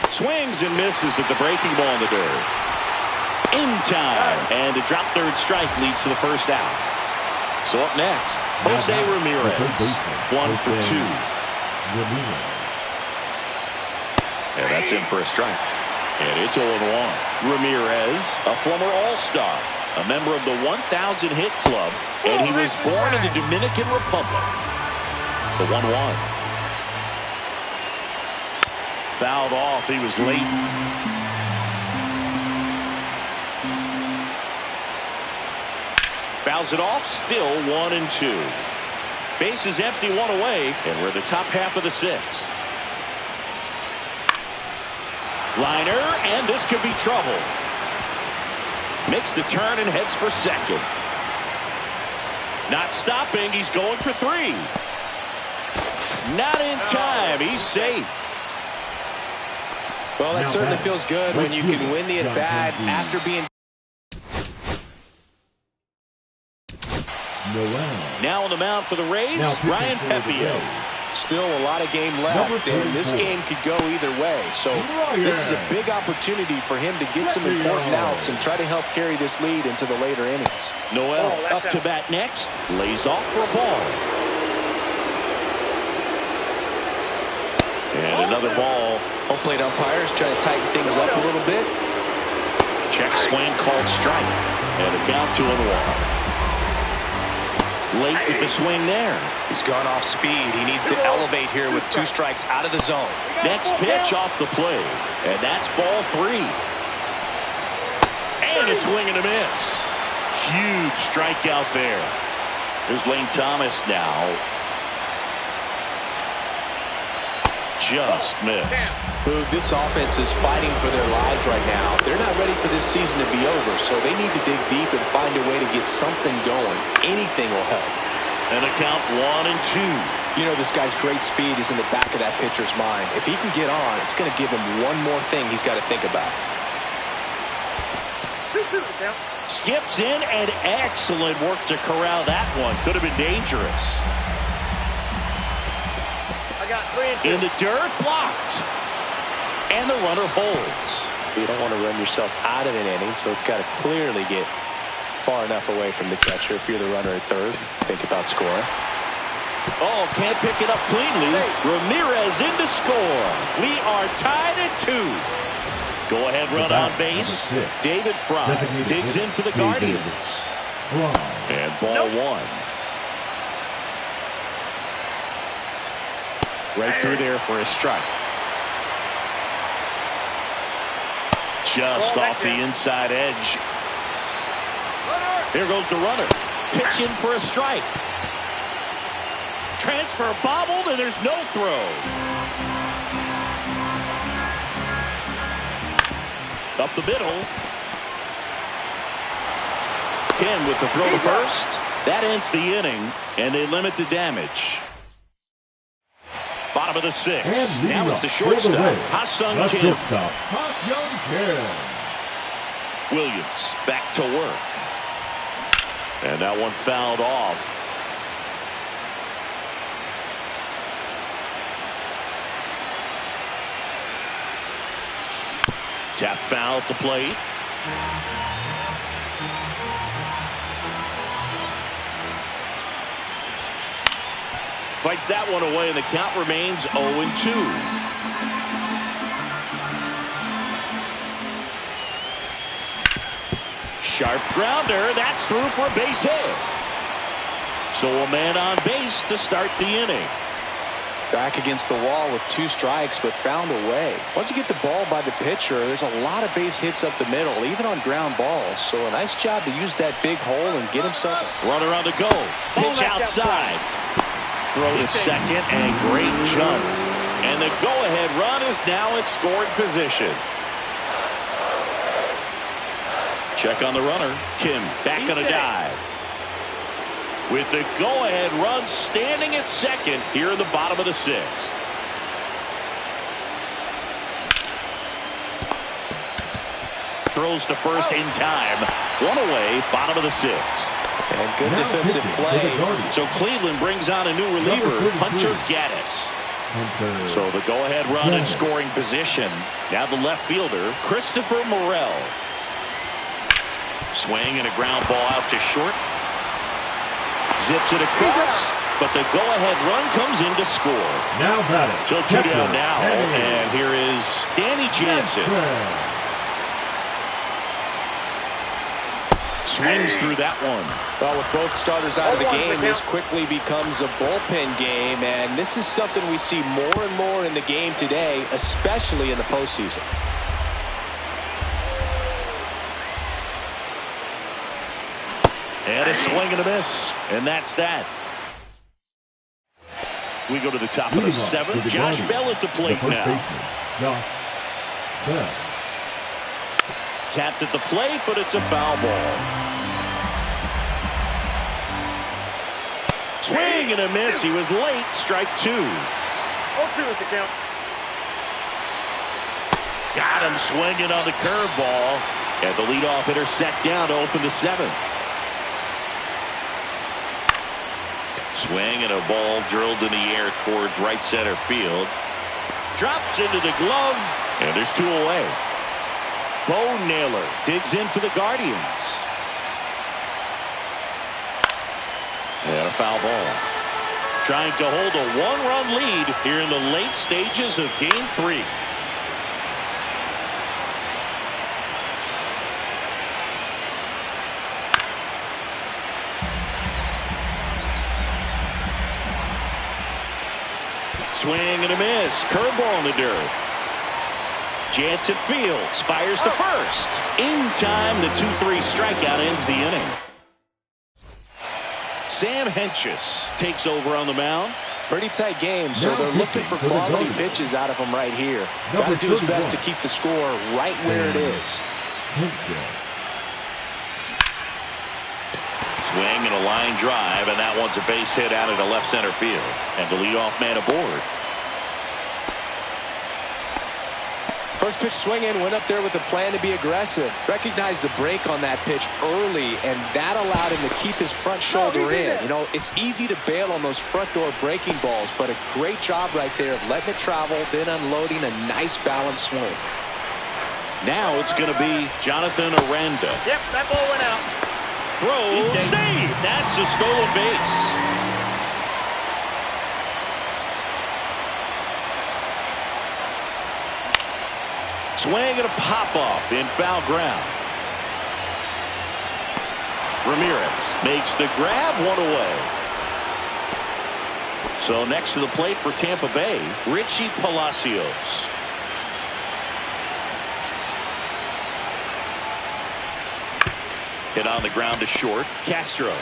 S1: Swings and misses at the breaking ball in the dirt. In time. And a drop third strike leads to the first out. So up next, Jose Ramirez. 1 for 2. And that's in for a strike. And it's 0-1. Ramirez, a former All-Star, a member of the 1,000 hit club, and he was born in the Dominican Republic. The 1-1. Fouled off. He was late. Fouls it off. Still 1-2. Base is empty, 1 away, and we're the top half of the 6th. Liner, and this could be trouble. Makes the turn and heads for second. Not stopping. He's going for 3. Not in time. He's safe.
S3: Well, that certainly feels good when you can win the at-bat after being...
S1: Now on the mound for the Rays, Ryan Pepio.
S3: Still a lot of game left, and this game could go either way. So this is a big opportunity for him to get some important outs and try to help carry this lead into the later innings.
S1: Noel up to bat next. Lays off for a ball. And another ball.
S3: Home plate umpires trying to tighten things up a little bit.
S1: Check swing called strike. And a count 2-1. Late with the swing there.
S3: He's gone off speed. He needs to elevate here with 2 strikes out of the zone.
S1: Next pitch off the plate. And that's ball 3. And a swing and a miss. Huge strikeout there. There's Lane Thomas now. Just missed.
S3: Boog, this offense is fighting for their lives right now. They're not ready for this season to be over, so they need to dig deep and find a way to get something going. Anything will help.
S1: And a count 1-2.
S3: You know, this guy's great speed is in the back of that pitcher's mind. If he can get on, it's going to give him one more thing he's got to think about.
S1: Skips in, and excellent work to corral that one. Could have been dangerous.
S4: I got 3-2.
S1: In the dirt, blocked. And the runner holds.
S3: You don't want to run yourself out of an inning, so it's got to clearly get far enough away from the catcher. If you're the runner at third, think about scoring.
S1: Oh, can't pick it up cleanly. Ramirez in to score. We are tied at 2. Go ahead run on base. David Fry digs in for the Guardians. And ball one. Right through there for a strike. Just off the inside edge. There goes the runner. Pitch in for a strike. Transfer bobbled, and there's no throw. Up the middle. Ken with the throw to first. That ends the inning, and they limit the damage. Bottom of the sixth. Now it's the shortstop, Ha-Sung Kim. Williams back to work. And that one fouled off. Tap foul at the plate. Fights that one away, and the count remains 0-2. Sharp grounder. That's through for a base hit. So a man on base to start the inning.
S3: Back against the wall with 2 strikes, but found a way. Once you get the ball by the pitcher, there's a lot of base hits up the middle, even on ground balls. So a nice job to use that big hole and get himself a
S1: runner on the go. Pitch outside. Throw to second, and great jump. And the go-ahead run is now in scoring position. Check on the runner. Kim back on a dive. With the go-ahead run standing at second here in the bottom of the sixth. Throws to first in time. One away, bottom of the sixth.
S3: And good defensive play.
S1: So Cleveland brings on a new reliever, Hunter Gaddis. So the go-ahead run in scoring position. Now the left fielder, Christopher Morel. Swing and a ground ball out to short. Zips it across, but the go-ahead run comes in to score.
S6: Now batting.
S1: So 2 down now, and here is Danny Jansen. Swings through that one.
S3: Well, with both starters out of the game, this quickly becomes a bullpen game, and this is something we see more and more in the game today, especially in the postseason.
S1: And a swing and a miss, and that's that. We go to the top of the seventh. Josh Bell at the plate now. Tapped at the plate, but it's a foul ball. Swing and a miss. He was late. Strike 2.
S4: 0-2 is the count.
S1: Got him swinging on the curveball. And the leadoff hitter set down to open the seventh. Swing and a ball drilled in the air towards right center field. Drops into the glove. And there's 2 away. Bo Naylor digs in for the Guardians. And a foul ball. Trying to hold a 1-run lead here in the late stages of Game 3. Swing and a miss. Curveball in the dirt. Jansen fields. Fires to first. In time, the 2-3 strikeout ends the inning. Sam Hentges takes over on the mound.
S3: Pretty tight game, so they're looking for quality pitches out of him right here. Got to do his best to keep the score right where it is.
S1: Swing and a line drive, and that one's a base hit out into left center field. And the leadoff man aboard.
S3: First pitch swing in, went up there with a plan to be aggressive. Recognized the break on that pitch early, and that allowed him to keep his front shoulder in. You know, it's easy to bail on those front door breaking balls, but a great job right there of letting it travel, then unloading a nice balanced swing.
S1: Now it's going to be Jonathan Aranda.
S4: Yep, that ball went out.
S1: Throw, save. That's a stolen base. Swing and a pop-off in foul ground. Ramirez makes the grab, one away. So next to the plate for Tampa Bay, Richie Palacios. Hit on the ground to short. Castro.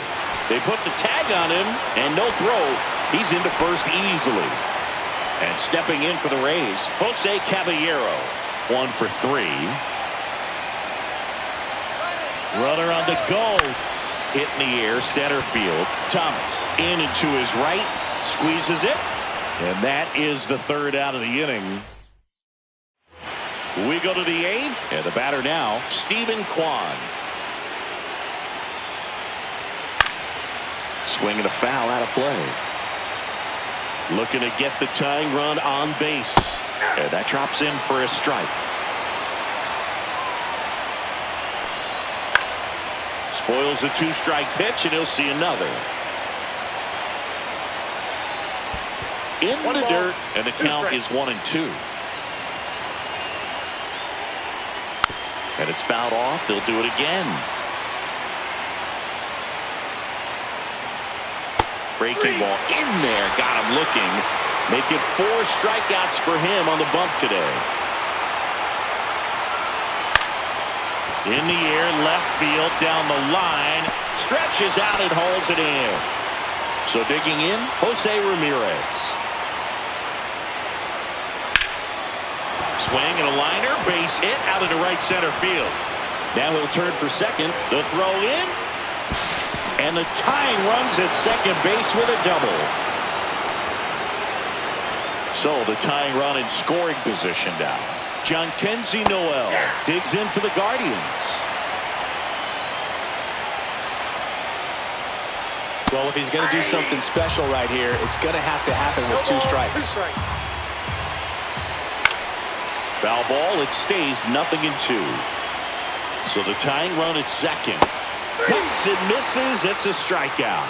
S1: They put the tag on him, and no throw. He's into first easily. And stepping in for the Rays, Jose Caballero. 1 for 3. Runner on the go. Hit in the air, center field. Thomas in and to his right. Squeezes it. And that is the third out of the inning. We go to the 8th. And the batter now, Stephen Kwan. Swinging a foul out of play. Looking to get the tying run on base. And that drops in for a strike. Spoils a 2-strike pitch, and he'll see another. In the dirt, and the count is 1-2. And it's fouled off. They'll do it again. Breaking ball in there. Got him looking. Make it 4 strikeouts for him on the bump today. In the air, left field, down the line. Stretches out and hauls it in. So digging in, Jose Ramirez. Swing and a liner. Base hit out into right center field. Now he'll turn for second. The throw in. And the tying runs at second base with a double. So the tying run in scoring position now. Jhonkensy Noel digs in for the Guardians.
S3: Well, if he's going to do something special right here, it's going to have to happen with 2 strikes.
S1: Foul ball. It stays 0-2. So the tying run at second. Cuts and misses. It's a strikeout.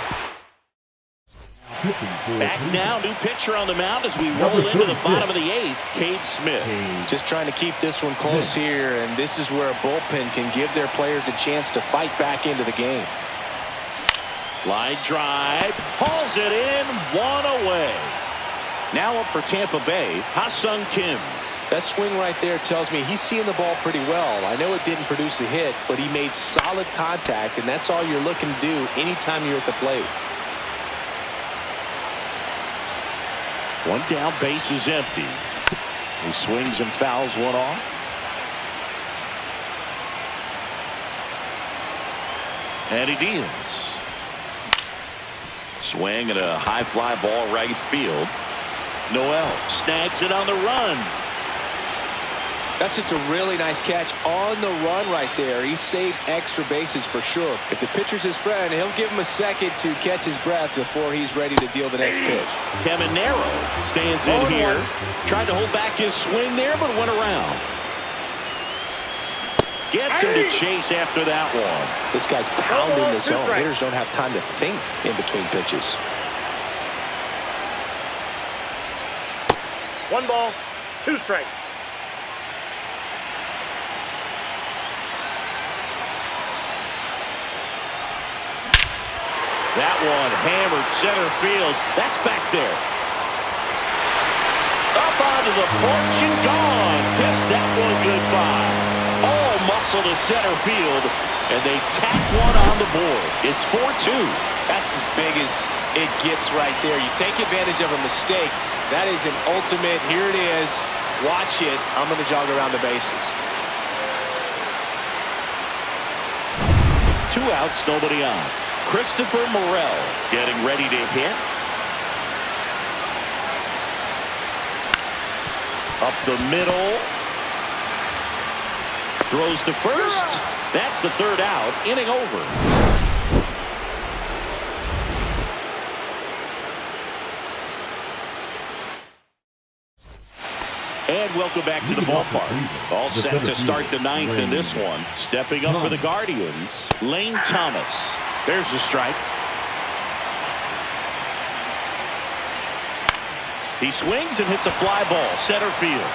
S1: Back now, new pitcher on the mound as we roll into the bottom of the 8th. Cade Smith.
S3: Just trying to keep this one close here, and this is where a bullpen can give their players a chance to fight back into the game.
S1: Line drive. Hauls it in. 1 away. Now up for Tampa Bay, Ha-Seong Kim.
S3: That swing right there tells me he's seeing the ball pretty well. I know it didn't produce a hit, but he made solid contact, and that's all you're looking to do anytime you're at the plate.
S1: 1 down, base is empty. He swings and fouls one off. And he deals. Swing and a high fly ball right field. Noel snags it on the run.
S3: That's just a really nice catch on the run right there. He saved extra bases for sure. If the pitcher's his friend, he'll give him a second to catch his breath before he's ready to deal the next pitch.
S1: Caminero stands in here. Tried to hold back his swing there, but went around. Gets him to chase after that one.
S3: This guy's pounding the zone. Hitters don't have time to think in between pitches.
S4: 1 ball, 2 strikes.
S1: That one hammered center field. That's back there. Up onto the porch and gone. Kissed that one goodbye. All muscle to center field, and they tack one on the board. It's 4-2.
S3: That's as big as it gets right there. You take advantage of a mistake. That is an ultimate. Here it is. Watch it. I'm going to jog around the bases.
S1: 2 outs, nobody on. Christopher Morel getting ready to hit. Up the middle. Throws to first. That's the 3rd out. Inning over. And welcome back to the ballpark. All set to start the 9th in this one. Stepping up for the Guardians, Lane Thomas. There's the strike. He swings and hits a fly ball, center field.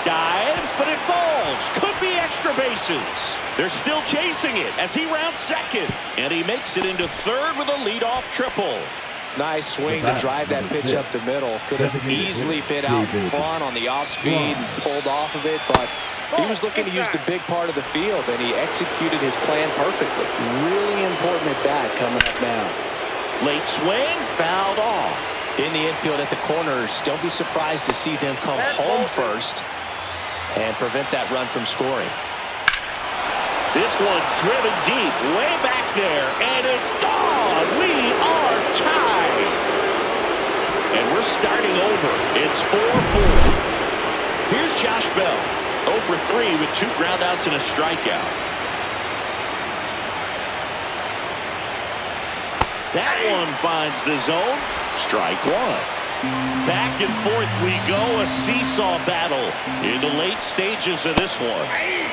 S1: Dives, but it falls. Could be extra bases. They're still chasing it as he rounds second. And he makes it into third with a leadoff triple.
S3: Nice swing to drive that pitch up the middle. Could have easily been out in front on the off speed and pulled off of it, but he was looking to use the big part of the field, and he executed his plan perfectly.
S7: Really important at bat coming up now.
S1: Late swing, fouled off.
S3: In the infield at the corners, don't be surprised to see them come home first and prevent that run from scoring.
S1: This one driven deep, way back there, and it's gone. We are tied. And we're starting over. It's 4-4. Here's Josh Bell, 0 for 3 with 2 groundouts and a strikeout. That one finds the zone. Strike one. Back and forth we go, a seesaw battle in the late stages of this one.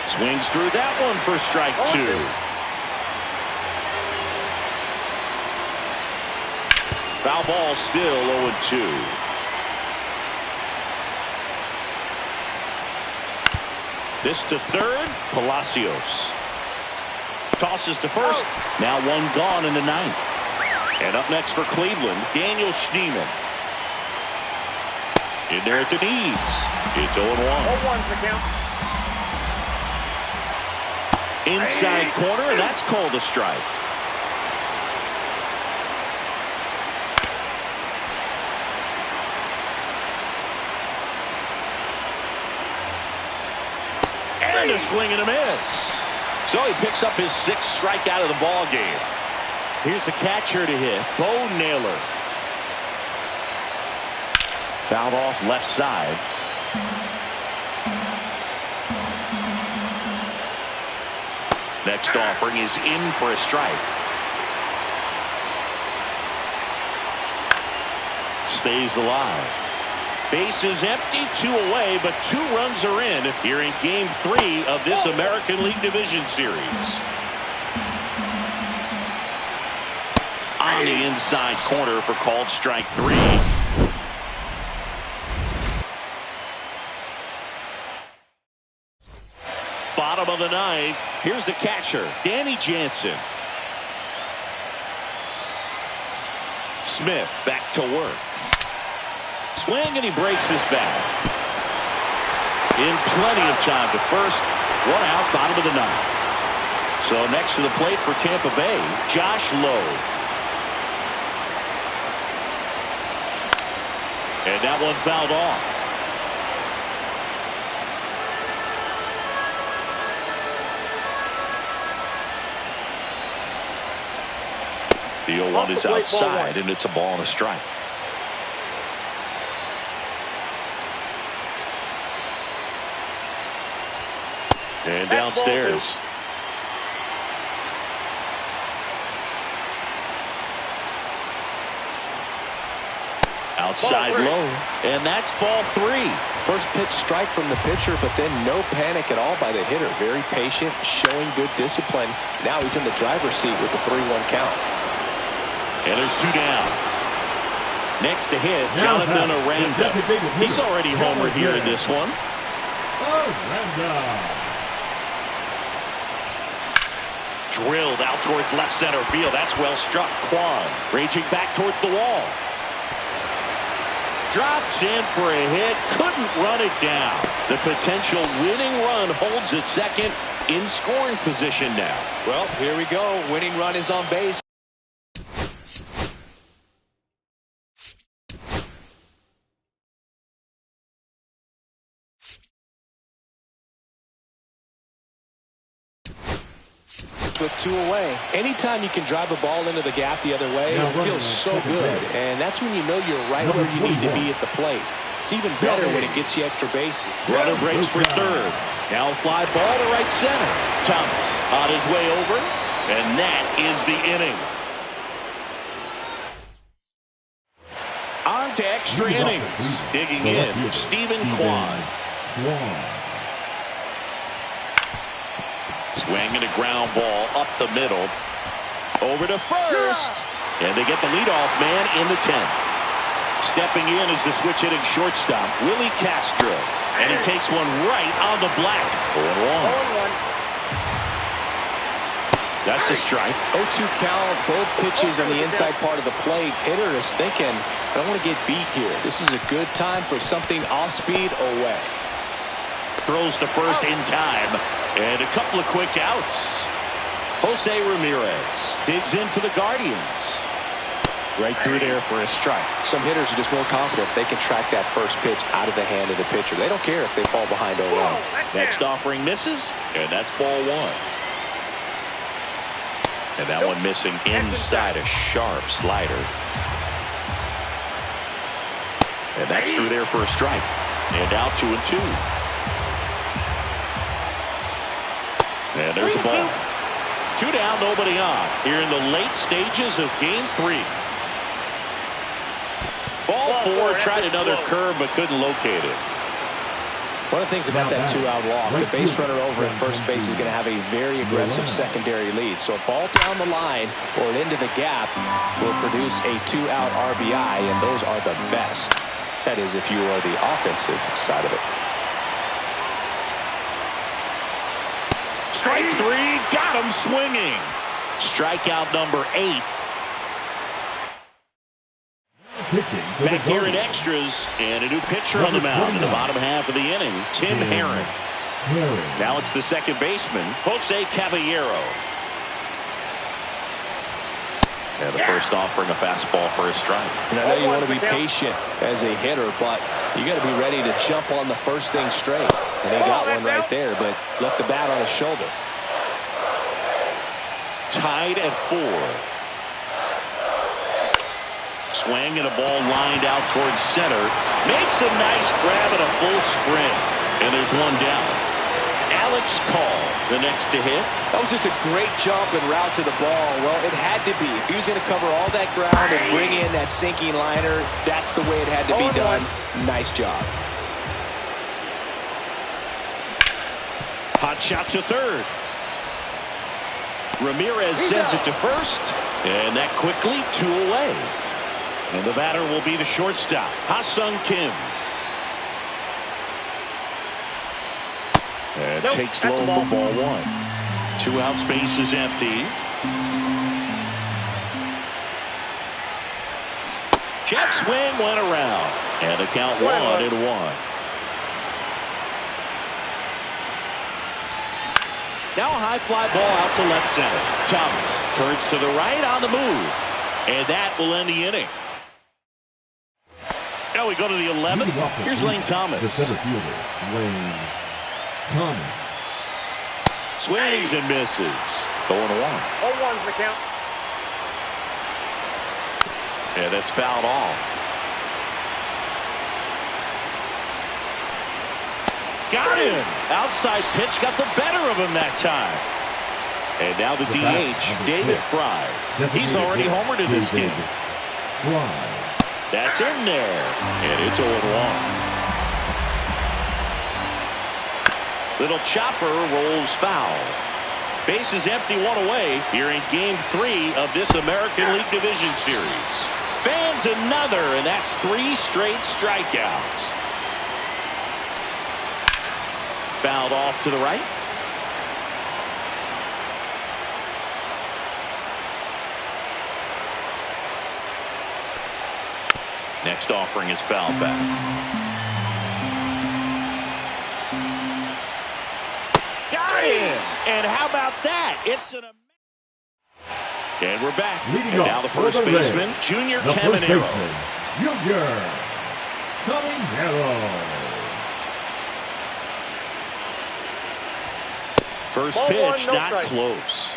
S1: Swings through that one for strike 2. Foul ball, still 0-2. This to third, Palacios. Tosses to first, now one gone in the ninth. And up next for Cleveland, Daniel Schneemann. In there at the knees. It's 0-1.
S4: 0-1's the count.
S1: Inside corner, that's called a strike. And a swing and a miss. So he picks up his 6th strikeout of the ball game. Here's the catcher to hit, Bo Naylor. Fouled off left side. Next offering is in for a strike. Stays alive. Base is empty, 2 away, but 2 runs are in here in Game 3 of this American League Division Series. On the inside corner for called strike 3. Bottom of the ninth. Here's the catcher, Danny Jansen. Smith back to work. Swing and he breaks his bat. In plenty of time to first. 1 out, bottom of the ninth. So next to the plate for Tampa Bay, Josh Lowe. And that one fouled off. The 0-1 is outside, and it's a ball and a strike. And downstairs. Outside low, and that's ball 3.
S3: First pitch strike from the pitcher, but then no panic at all by the hitter. Very patient, showing good discipline. Now he's in the driver's seat with the 3-1 count.
S1: And there's 2 down. Next to hit, Jonathan Aranda. He's already homered here in this one. Drilled out towards left center field. That's well struck. Kwan raging back towards the wall. Drops in for a hit. Couldn't run it down. The potential winning run holds at second, in scoring position now.
S3: Well, here we go. Winning run is on base. With 2 away. Anytime you can drive a ball into the gap the other way, it feels so good. And that's when you know you're right where you need to be at the plate. It's even better when it gets you extra bases.
S1: Runner breaks for third. Now a fly ball to right center. Thomas on his way over. And that is the inning. On to extra innings. Digging in, Stephen Kwan. Swinging a ground ball up the middle. Over to first. And they get the leadoff man in the 10th. Stepping in is the switch hitting shortstop, Willie Castro. And he takes one right on the black. 0-1. That's a strike.
S3: 0-2 count, both pitches on the inside part of the plate. Hitter is thinking, I don't want to get beat here. This is a good time for something off speed away.
S1: Throws to first in time. And a couple of quick outs. Jose Ramirez digs in for the Guardians. Right through there for a strike.
S3: Some hitters are just more confident they can track that first pitch out of the hand of the pitcher. They don't care if they fall behind 0-1.
S1: Next offering misses, and that's ball one. And that one missing inside a sharp slider. And that's through there for a strike. And now 2-2. And there's a ball. 2 down, nobody on. Here in the late stages of game 3. Ball 4, tried another curve but couldn't locate it.
S3: One of the things about that 2-out walk, the base runner over at first base is going to have a very aggressive secondary lead. So a ball down the line or into the gap will produce a 2-out RBI, and those are the best. That is, if you are the offensive side of it.
S1: Strike 3, got him swinging. Strikeout number 8. Back here in extras, and a new pitcher on the mound in the bottom half of the inning, Tim Herron. Now it's the second baseman, Jose Caballero. And the first offering a fastball for a strike.
S3: And I know you want to be patient as a hitter, but you got to be ready to jump on the first thing straight. And he got one right there, but left the bat on his shoulder.
S1: Tied at 4. Swing and a ball lined out towards center. Makes a nice grab and a full sprint. And there's one down. Alex Call, the next to hit.
S3: That was just a great jump and route to the ball. Well, it had to be. If he was going to cover all that ground and bring in that sinking liner, that's the way it had to be done. Nice job.
S1: Hot shot to third. Ramirez sends it to first. And that quickly 2 away. And the batter will be the shortstop, Ha-Sung Kim. And takes low for ball 1. 2 outs, base is empty. Jet swing went around. And the count 1-1. Now a high fly ball out to left center. Thomas turns to the right on the move. And that will end the inning. Now we go to the 11th. Here's Lane Thomas.
S6: The center fielder, Lane Thomas.
S1: Swings and misses. 0-1.
S4: 0-1's the count.
S1: And it's fouled off. Got him. Outside pitch got the better of him that time. And now the DH, David Fry. He's already homered in this game. That's in there. And it's 0-1. Little chopper rolls foul. Base is empty, 1 away here in game 3 of this American League Division Series. Fans another, and that's 3 straight strikeouts. Fouled off to the right. Next offering is fouled back. Got him! And how about that? It's an... And we're back. And now the first baseman, Junior Caminero.
S6: Junior Caminero.
S1: First pitch, not close.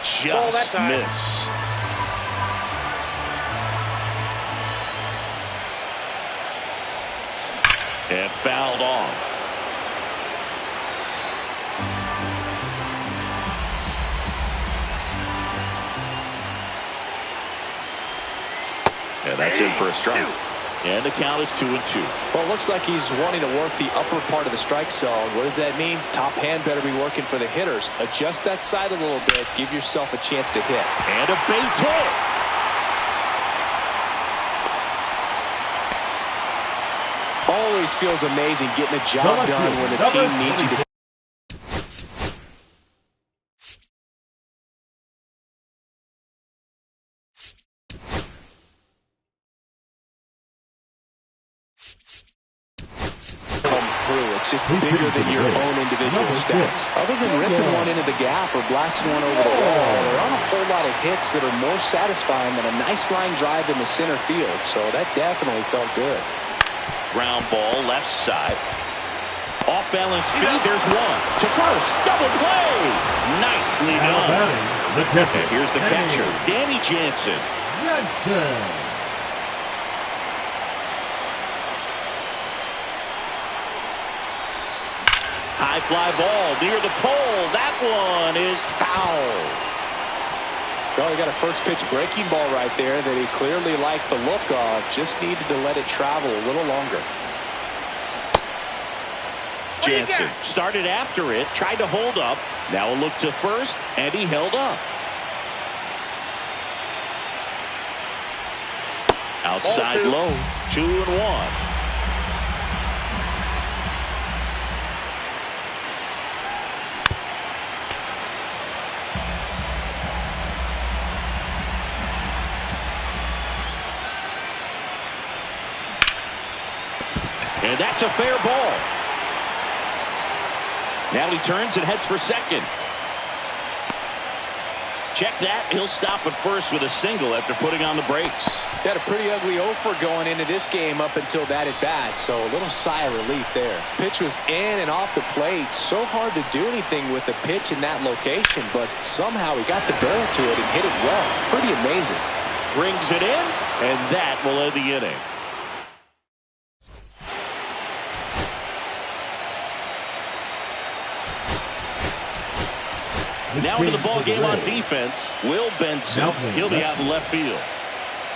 S1: Just missed. And fouled off. And that's in for a strike. And the count is 2-2.
S3: Well, it looks like he's wanting to work the upper part of the strike zone. What does that mean? Top hand better be working for the hitters. Adjust that side a little bit. Give yourself a chance to hit.
S1: And a base hit.
S3: Always feels amazing getting a job done when the team needs you to. It's just bigger than your own individual stats. Other than ripping one into the gap or blasting one over the wall, there aren't a whole lot of hits that are more satisfying than a nice line drive in the center field. So that definitely felt good.
S1: Ground ball left side. Off balance feed. There's one to first. Double play. Nicely done. And here's the catcher, Danny Jansen. High fly ball near the pole. That one is foul.
S3: Well, he got a first pitch breaking ball right there that he clearly liked the look of. Just needed to let it travel a little longer.
S1: Jansen started after it, tried to hold up. Now a look to first, and he held up. Outside low, 2-1. And that's a fair ball. Now he turns and heads for second. Check that. He'll stop at first with a single after putting on the brakes.
S3: Got a pretty ugly offer going into this game up until that at bat, so a little sigh of relief there. Pitch was in and off the plate. So hard to do anything with a pitch in that location, but somehow he got the barrel to it and hit it well. Pretty amazing.
S1: Brings it in, and that will end the inning. Now into the ball game on defense, Will Benson. He'll be out in left field.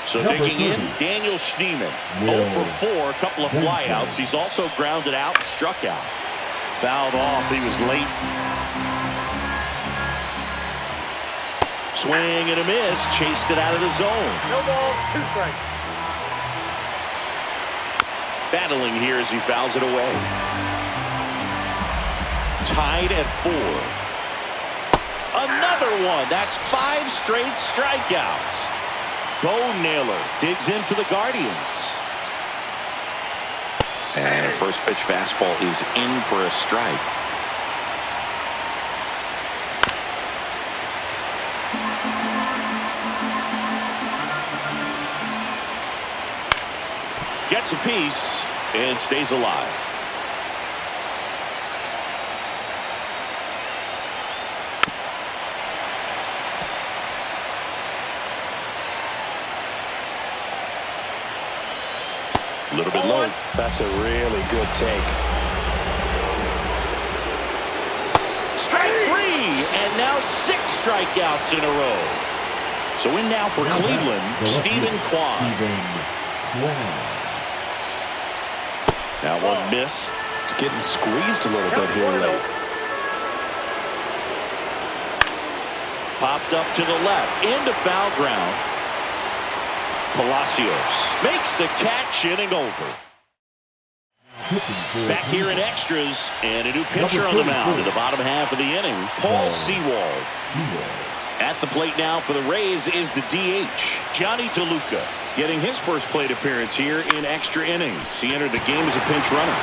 S1: So digging in, Daniel Schneeman. 0 for 4, a couple of flyouts. He's also grounded out and struck out. Fouled off. He was late. Swing and a miss. Chased it out of the zone.
S4: No ball, 2 strikes.
S1: Battling here as he fouls it away. Tied at 4. Another one. That's 5 straight strikeouts. Bo Naylor digs in for the Guardians.
S5: And a first pitch fastball is in for a strike.
S1: Gets a piece and stays alive. A little bit low.
S3: That's a really good take.
S1: Strike 3, and now 6 strikeouts in a row. So in now for Cleveland, Stephen Kwan. Now one miss.
S3: It's getting squeezed a little bit here late.
S1: Popped up to the left, into foul ground. Palacios makes the catch, inning over. Back here in extras, and a new pitcher on the mound in the bottom half of the inning, Paul Sewald. At the plate now for the Rays is the DH, Johnny DeLuca, getting his first plate appearance here in extra innings. He entered the game as a pinch runner.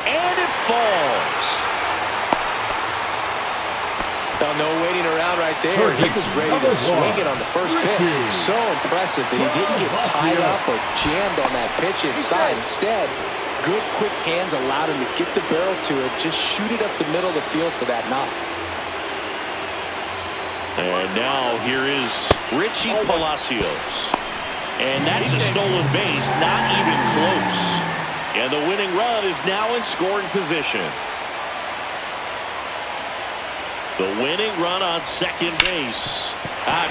S1: And it falls.
S3: No waiting around right there. He was ready to swing it on the first pitch. So impressive that he didn't get tied up or jammed on that pitch inside. Instead, good quick hands allowed him to get the barrel to it, just shoot it up the middle of the field for that knock.
S1: And now here is Richie Palacios. And that's a stolen base, not even close. And the winning run is now in scoring position. The winning run on second base.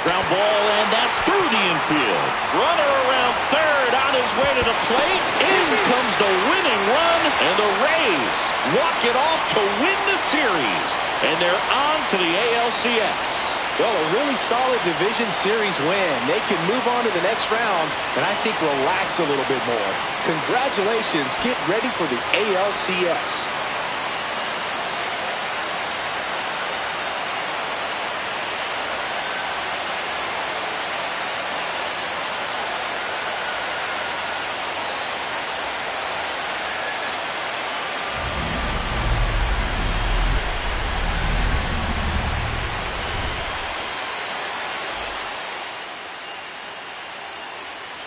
S1: Ground ball, and that's through the infield. Runner around third on his way to the plate. In comes the winning run, and the Rays walk it off to win the series. And they're on to the ALCS.
S3: Well, a really solid division series win. They can move on to the next round and I think relax a little bit more. Congratulations. Get ready for the ALCS.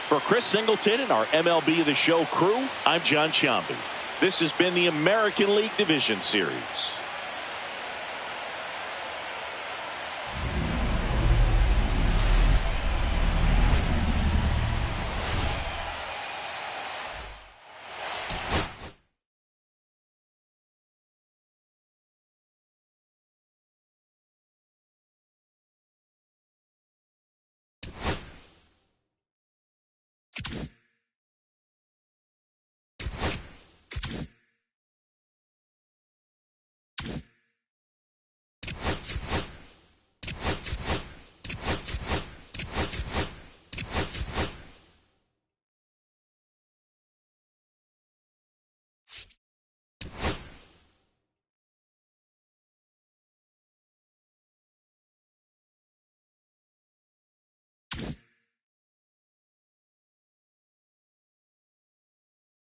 S1: For Chris Singleton and our MLB The Show crew, I'm John Chambi. This has been the American League Division Series.
S6: you